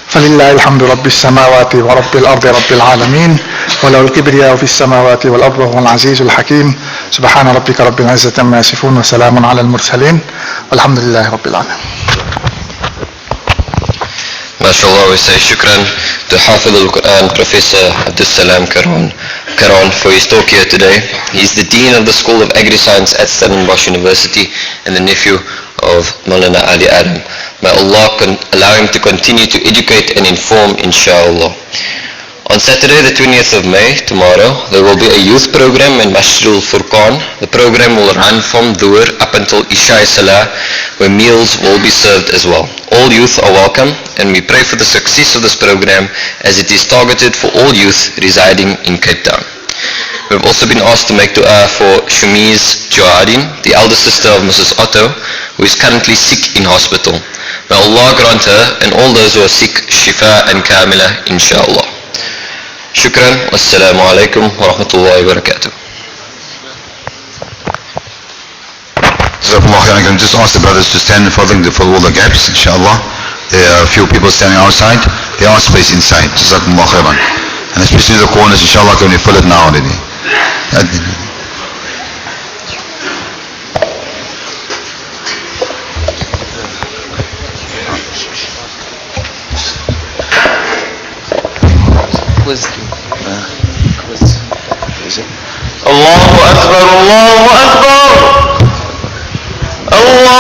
فلله الحمد رب السماوات ورب الأرض رب العالمين وله الكبرياء في السماوات والأرض وهو العزيز الحكيم. سبحان ربك رب العزة عما يصفون وسلام على المرسلين والحمد لله رب العالمين. MashaAllah, we say shukran to Hafiz al-Quran, Professor Abdul Salam Karan for his talk here today. He's the Dean of the School of Agri-Science at Stellenbosch University and the nephew of Maulana Ali Adam. May Allah allow him to continue to educate and inform, inshallah. On Saturday the 20th of May, tomorrow, there will be a youth program in Masjid Al Furqaan. The program will run from Dhuhr up until Isha Salah, where meals will be served as well. All youth are welcome, and we pray for the success of this program, as it is targeted for all youth residing in Cape Town. We have also been asked to make dua for Shumiz Johadin, the elder sister of Mrs. Otto, who is currently sick in hospital. May Allah grant her and all those who are sick shifa and kamila, inshallah. Shukran, wassalamu alaikum wa rahmatullahi wa barakatuh. I can just ask the brothers to stand following to fill all the gaps, inshallah. There are a few people standing outside. There are space inside. Jazakumullah khairan. And especially the corners, inshallah, can we fill it now already? Allahu Akbar, Allahu Akbar. Allahu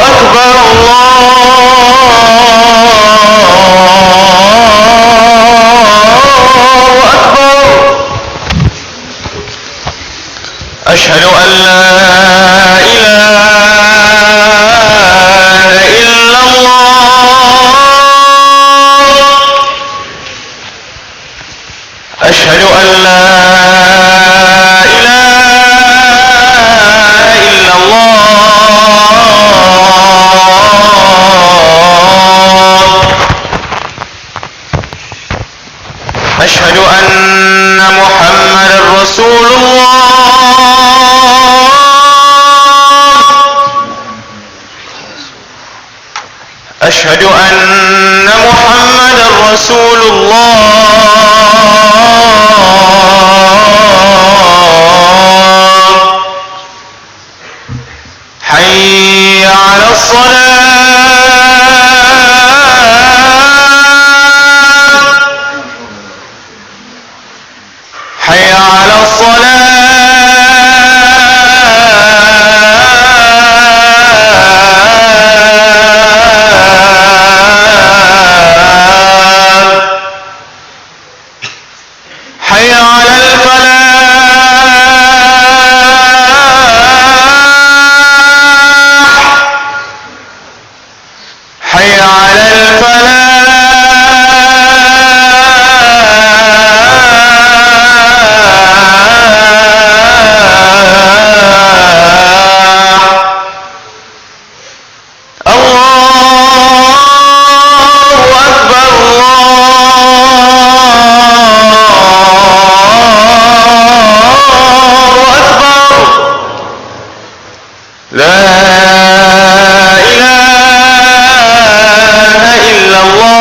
Akbar, Allahu Akbar. Ashhadu an la ilaha illallah. أشهد أن لا إله إلا الله. أشهد أن محمدا رسول الله. أشهد أن محمدا رسول الله. حي على الصلاة. حي على الصلاة. حي على الفلاح. حي على الفلاح. الله أكبر. لا إله إلا الله.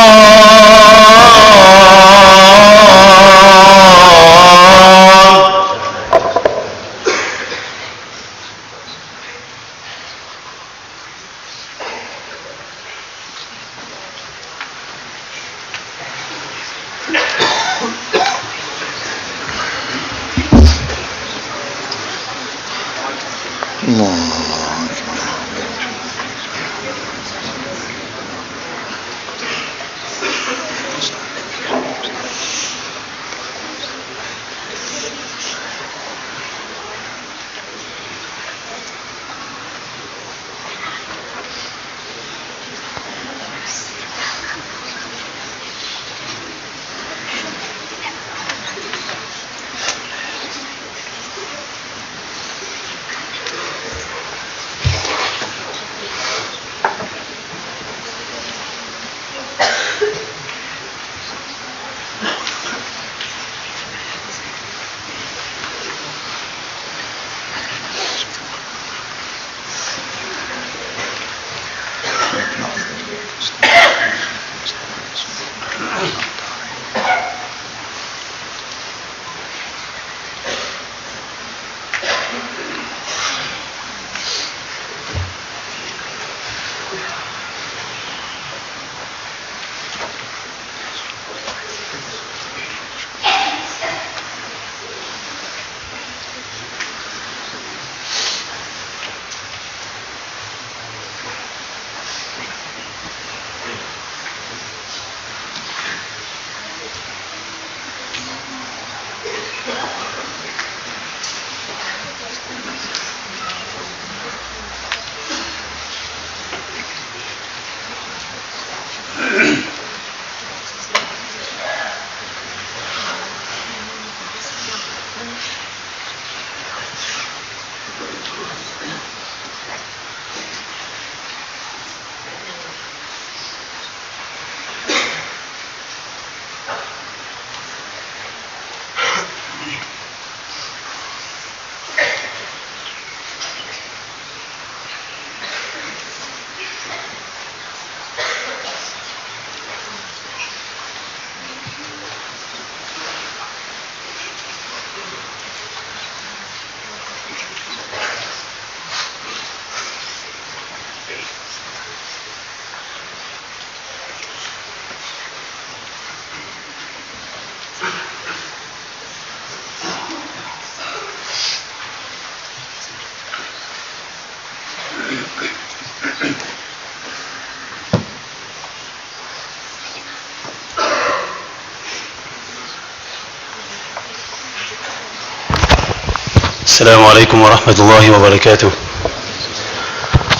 السلام عليكم ورحمة الله وبركاته.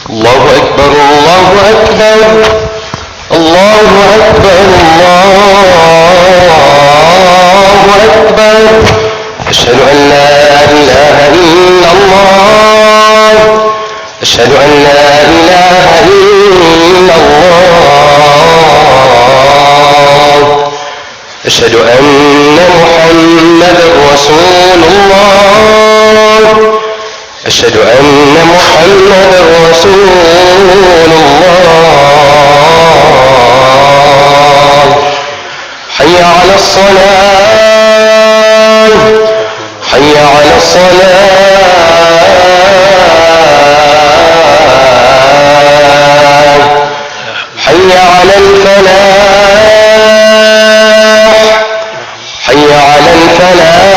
الله أكبر الله أكبر الله أكبر الله أكبر. أشهد أن لا إله إلا الله. أشهد أن لا إله إلا الله. أشهد أن محمدا رسول الله. أشهد أن محمدا رسول الله. حي على الصلاة حي على الصلاة حي على الفلاح حي على الفلاح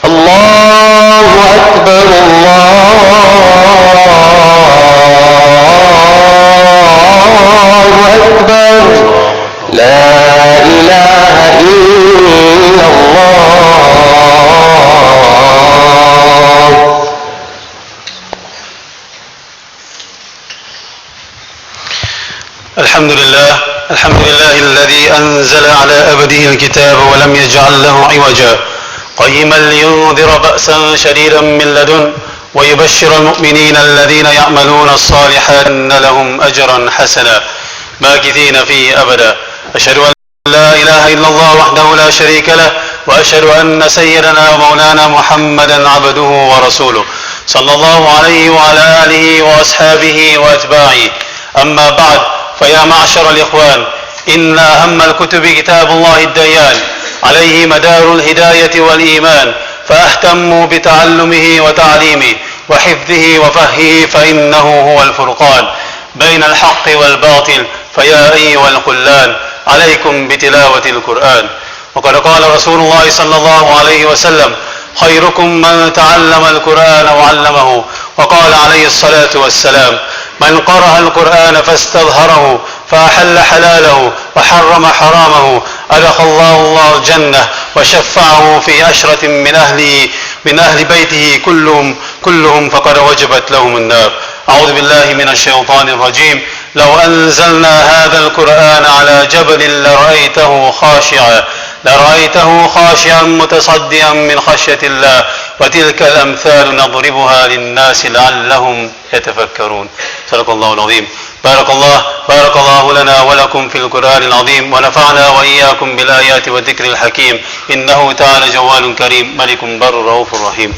الله أكبر الله أكبر لا إله إلا الله. الحمد لله الذي أنزل على أبده الكتاب ولم يجعل له عوجا قيما لينذر بأسا شديدا من لدن ويبشر المؤمنين الذين يعملون الصالحات أن لهم أجرا حسنا ماكثين فيه أبدا. أشهد أن لا إله إلا الله وحده لا شريك له وأشهد أن سيدنا ومولانا محمدا عبده ورسوله صلى الله عليه وعلى آله وأصحابه وأتباعه. أما بعد، فيا معشر الإخوان، إن أهم الكتب كتاب الله الديان عليه مدار الهداية والإيمان، فاهتموا بتعلمه وتعليمه وحفظه وفهه، فإنه هو الفرقان بين الحق والباطل. فيا أيها الخلان، عليكم بتلاوة القرآن. وقد قال رسول الله صلى الله عليه وسلم: خيركم من تعلم القرآن وعلمه. وقال عليه الصلاة والسلام: من قرأ القرآن فاستظهره فأحل حلاله وحرم حرامه أدخل الله الجنة وشفعه في عشرة من أهل بيته كلهم فقد وجبت لهم النار. أعوذ بالله من الشيطان الرجيم. لو أنزلنا هذا القرآن على جبل لرأيته خاشعا متصدعا من خشية الله. وتلك الأمثال نضربها للناس لعلهم يتفكرون. صدق الله العظيم. بارك الله لنا ولكم في القرآن العظيم، ونفعنا وإياكم بالآيات والذكر الحكيم. إنه تعالى جوال كريم، ملك بر رؤوف رحيم.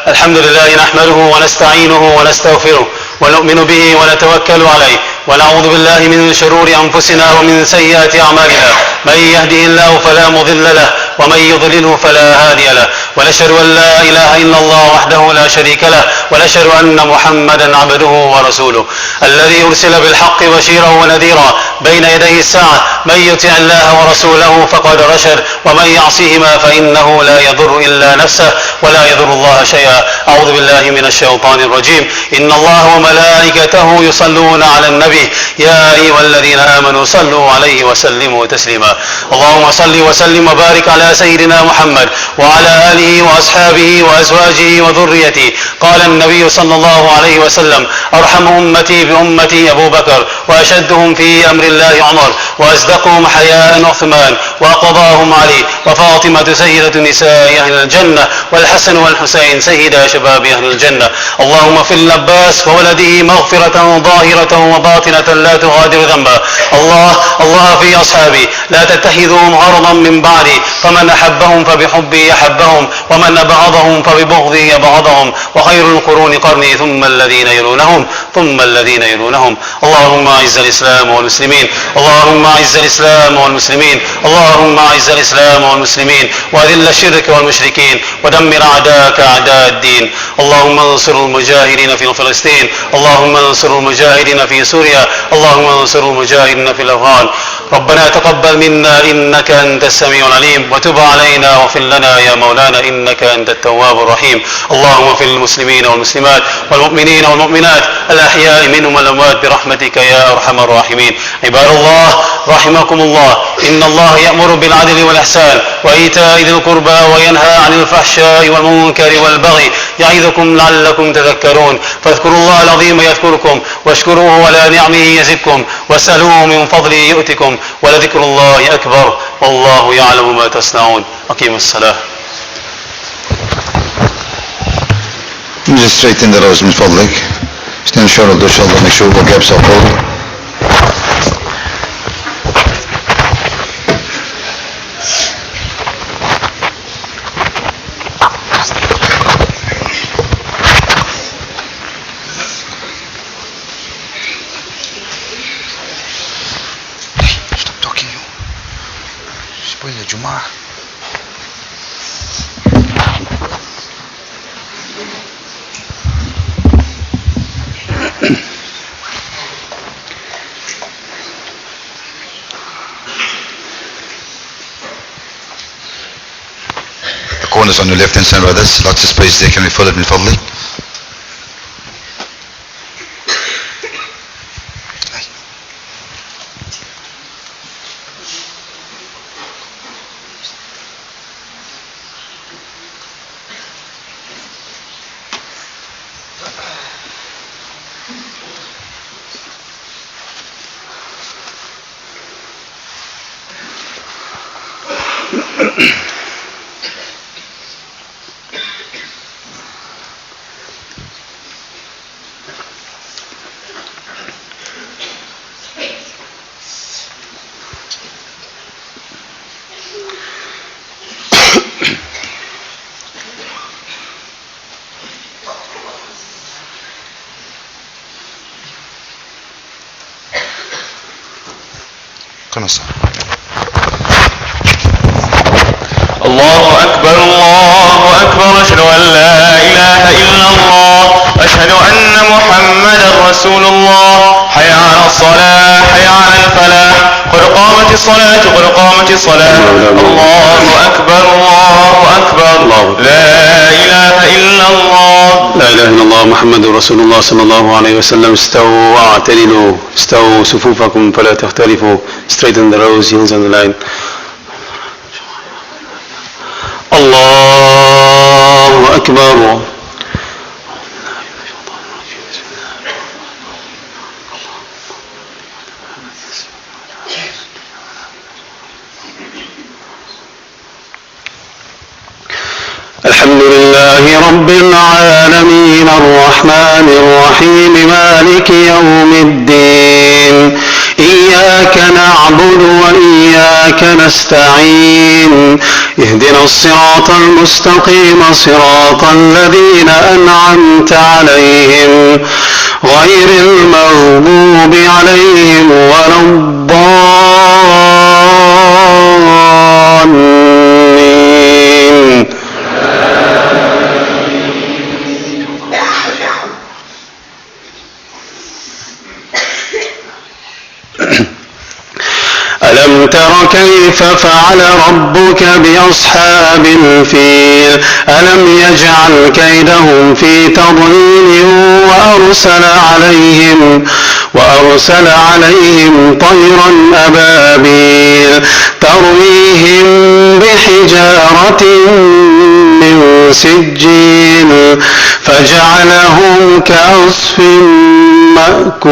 الحمد لله نحمده ونستعينه ونستغفره ونؤمن به ونتوكل عليه، ونعوذ بالله من شرور أنفسنا ومن سيئات أعمالنا. من يهده الله فلا مضل له ومن يضلله فلا هادي له. ونشهد أن لا إله إلا الله وحده لا شريك له، ونشهد أن محمدا عبده ورسوله الذي أرسل بالحق بشيرا ونذيرا بين يدي الساعة. من يطع الله ورسوله فقد رشد، ومن يعصهما فإنه لا يضر إلا نفسه ولا يضر الله شيئا. أعوذ بالله من الشيطان الرجيم. إن الله وملائكته يصلون على النبي يا أيها الذين آمنوا صلوا عليه وسلموا تسليما. اللهم صل وسلم وبارك على سيدنا محمد وعلى آله وأصحابه وأزواجه وذريته. قال النبي صلى الله عليه وسلم: أرحم أمتي بأمتي أبو بكر، وأشدهم في أمر الله عمر، وأصدقهم حياء عثمان، وأقضاهم علي، وفاطمة سيدة نساء أهل الجنة، والحسن والحسين سيدا شباب أهل الجنة. اللهم اغفر للعباس وولده مغفرة ظاهرة وباطنة لا تغادر ذنبا. الله في أصحابي لا تتخذهم غرضا من بعدي، فمن أحبهم فبحبي أحبهم، ومن أبغضهم فببغضي أبغضهم. وخير القرون قرني ثم الذين يلونهم ثم الذين يلونهم. اللهم أعز الإسلام والمسلمين، اللهم أعز الإسلام والمسلمين، اللهم أعز الإسلام والمسلمين، وأذل الشرك والمشركين، ودمر أعداءك أعداء الدين. اللهم انصر المجاهدين في فلسطين، اللهم انصر المجاهدين في سوريا، اللهم انصر المجاهدين في الأفغان. ربنا تقبل منا إنك أنت السميع العليم، وتب علينا واغفر لنا يا مولانا إنك أنت التواب الرحيم. اللهم اغفر للمسلمين والمسلمات والمؤمنين والمؤمنات الأحياء منهم والأموات برحمتك يا أرحم الراحمين. عباد الله رحمكم الله، إن الله يأمر بالعدل والإحسان وإيتاء ذي القربى وينهى عن الفحشاء والمنكر والبغي يعظكم لعلكم تذكرون. فاذكروا الله العظيم يذكركم، واشكروه على نعمه يزدكم، واسألوه من فضله يؤتكم، ولذكر الله أكبر والله يعلم ما تصنعون. أقيموا الصلاة. Just straighten the rows من فضلك. Stand shoulder to shoulder, make sure the gaps are full. Stop talking, you. Spoil the Jummah. Corners on your left hand side, brothers. Lots of space there. Can we fill it, min fadli? خلاص. الله أكبر الله أكبر أشهد أن لا إله إلا الله أشهد أن محمدا رسول الله حي على الصلاة حي على الفلاح قد قامت الصلاة قد قامت الصلاة الله أكبر لا إله إلا الله لا إله إلا الله محمد رسول الله صلى الله عليه وسلم. استووا واعتدلوا استووا صفوفكم فلا تختلفوا. Straighten the rows, heels on the line. الله أكبر. الحمد لله رب العالمين الرحمن الرحيم مالك يوم الدين إياك نعبد وإياك نستعين اهدنا الصراط المستقيم صراط الذين أنعمت عليهم غير المغضوب عليهم ولا الضالين. ألم تر كيف فعل ربك بأصحاب الفيل ألم يجعل كيدهم في تضليل وأرسل عليهم طيرا أبابيل ترميهم بحجارة من سجيل فجعلهم كعصف مأكول.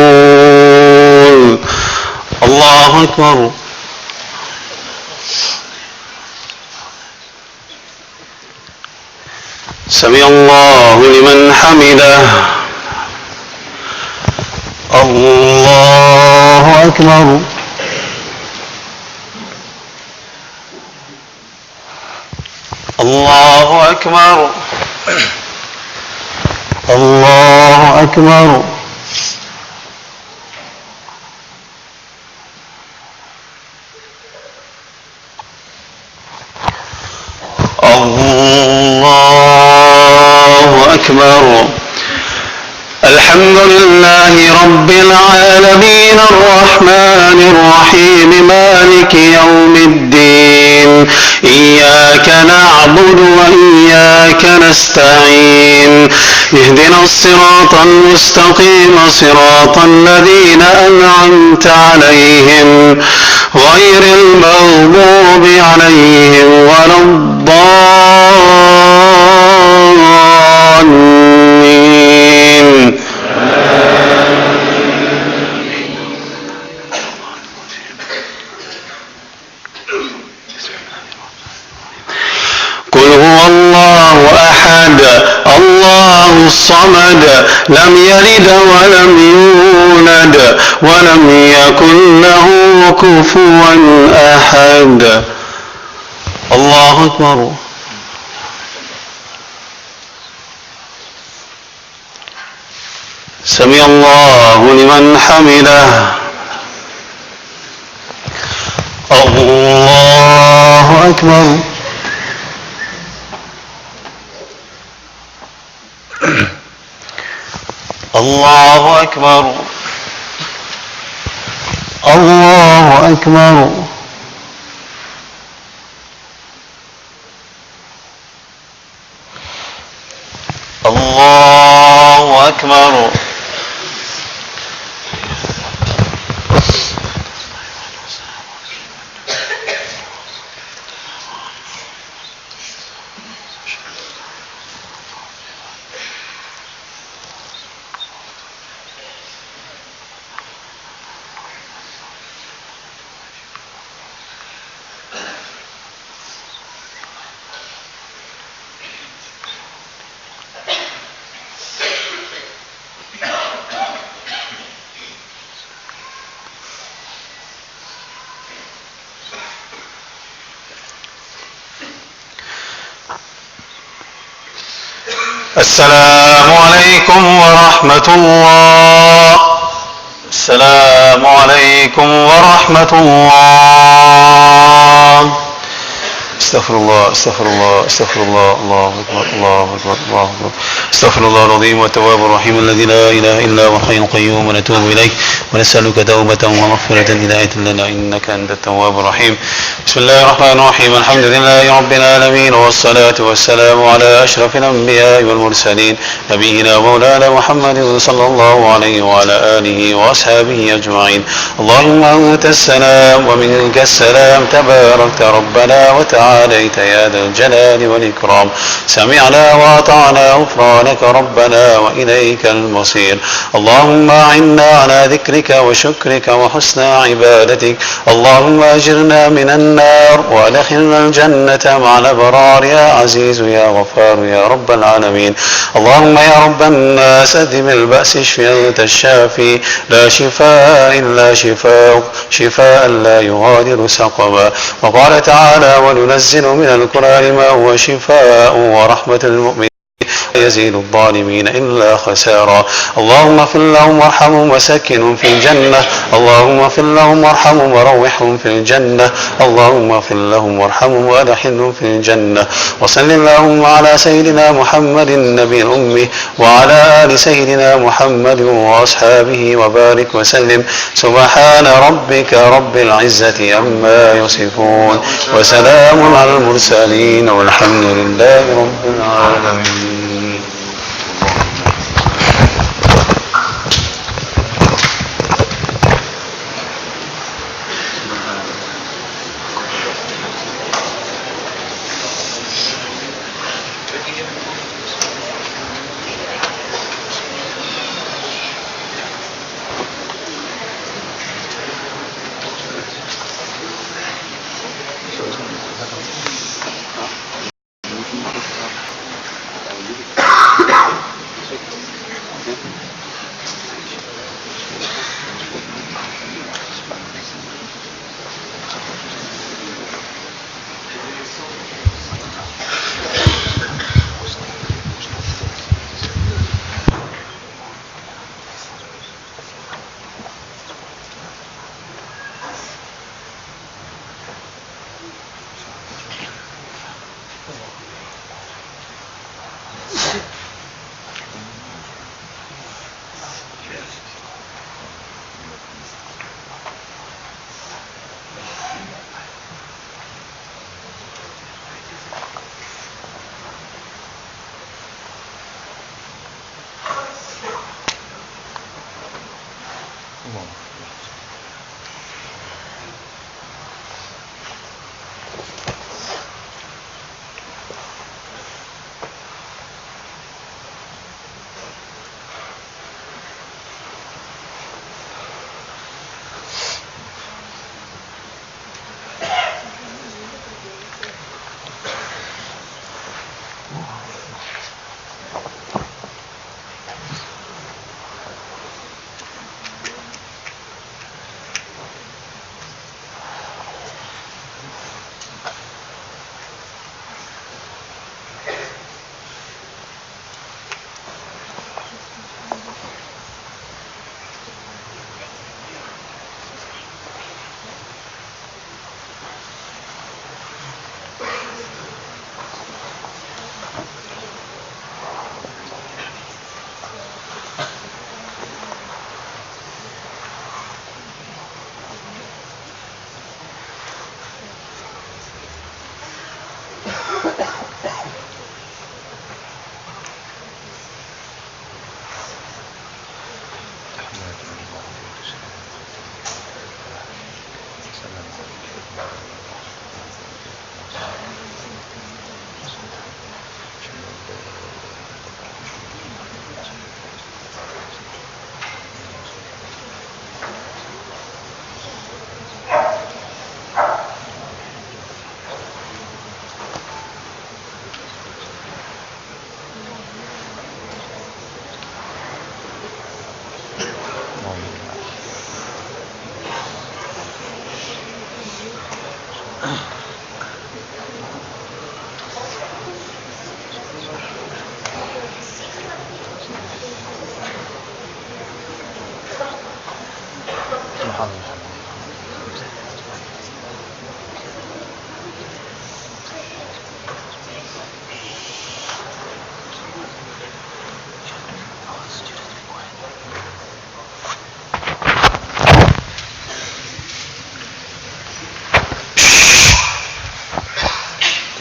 الله أكبر. سمع الله لمن حمده. الله أكبر. الله أكبر. الله أكبر. الله أكبر. الحمد لله رب العالمين الرحمن الرحيم مالك يوم الدين إياك نعبد وإياك نستعين اهدنا الصراط المستقيم صراط الذين أنعمت عليهم غير المغضوب عليهم ولا الضالين. قل هو الله أحد الله الصمد لم يلد ولم يولد ولم يكن له كفوا أحد. الله أكبر. سمع الله لمن حمده. الله أكبر. الله أكبر. الله أكبر. الله أكبر. السلام عليكم ورحمة الله. السلام عليكم ورحمة الله. استغفر الله استغفر الله استغفر الله. الله أكبر الله أكبر الله أكبر. استغفر الله العظيم والتواب الرحيم الذي لا إله إلا هو الحي القيوم ونتوب إليك ونسألك توبة ومغفرة هداية لنا إنك أنت التواب الرحيم. بسم الله الرحمن الرحيم. الحمد لله رب العالمين والصلاة والسلام على أشرف الأنبياء والمرسلين نبينا ومولانا محمد صلى الله عليه وعلى آله وأصحابه أجمعين. اللهم أنت السلام ومنك السلام تباركت ربنا وتعاليت يا ذا الجلال والإكرام. سمعنا وأطعنا غفرانك ربنا وإليك المصير. اللهم أعنا على ذكرك وشكرك وحسن عبادتك. اللهم أجرنا من النار وأدخلنا الجنة مع الأبرار يا عزيز يا غفار يا رب العالمين. اللهم يا رب الناس أذهب البأس اشف أنت الشافي لا شفاء إلا شفاءك شفاء لا يغادر سقما. وقال تعالى وننزل من القرآن ما هو شفاء ورحمة المؤمنين يزيد الظالمين إلا خسارا. اللهم اغفر لهم وارحمهم وسكنهم في الجنة. اللهم اغفر لهم وارحمهم وروحهم في الجنة. اللهم اغفر لهم وارحمهم وادخلهم في الجنة. وصل اللهم على سيدنا محمد النبي الأمي وعلى آل سيدنا محمد وأصحابه وبارك وسلم. سبحان ربك رب العزة عما يصفون وسلام على المرسلين والحمد لله رب العالمين.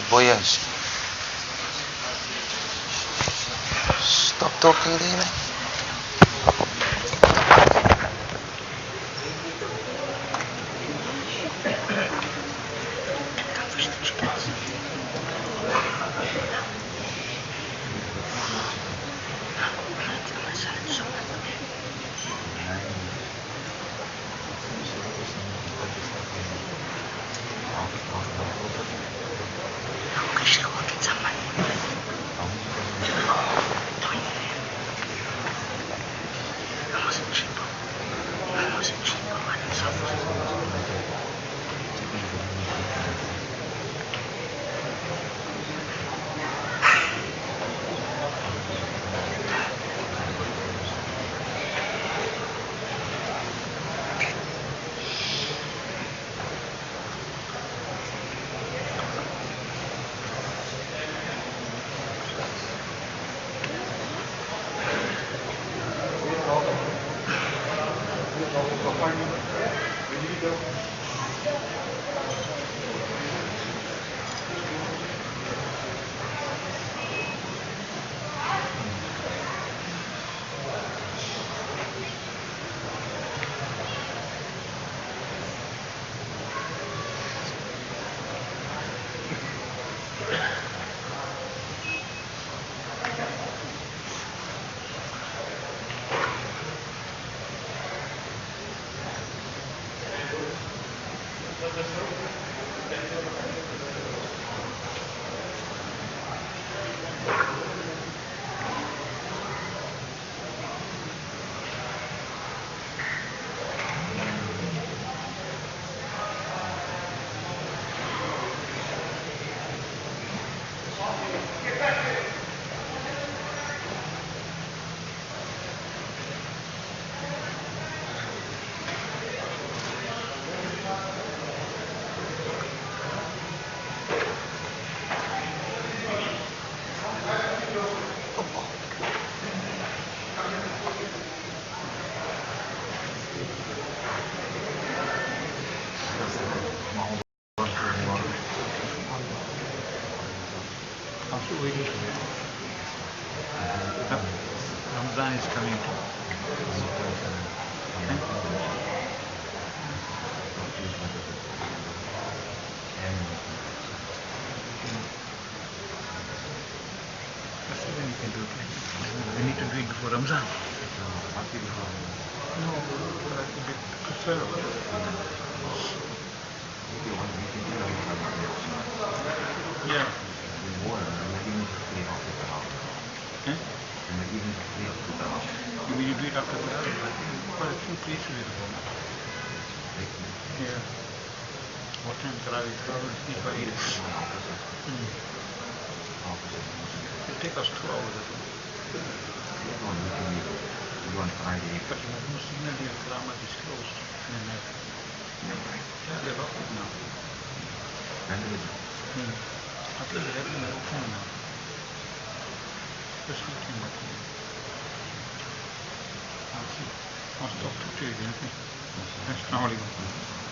Boyas. Stop talking there, man. Ramadan is coming. That's when you can do it. We need to do it before Ramzan. No, that's a bit conservative. Yeah. You mean you do it after the quite a few places with Yeah. What time Tarawih? Tarawih for 8. It'll take us 2 hours. But you have no signal here. Karamat is closed. Yeah, they're open now. After the heaven, they're open now. This weekend. I'll see. I'll stop to trade, isn't it? Assalamu alaikum.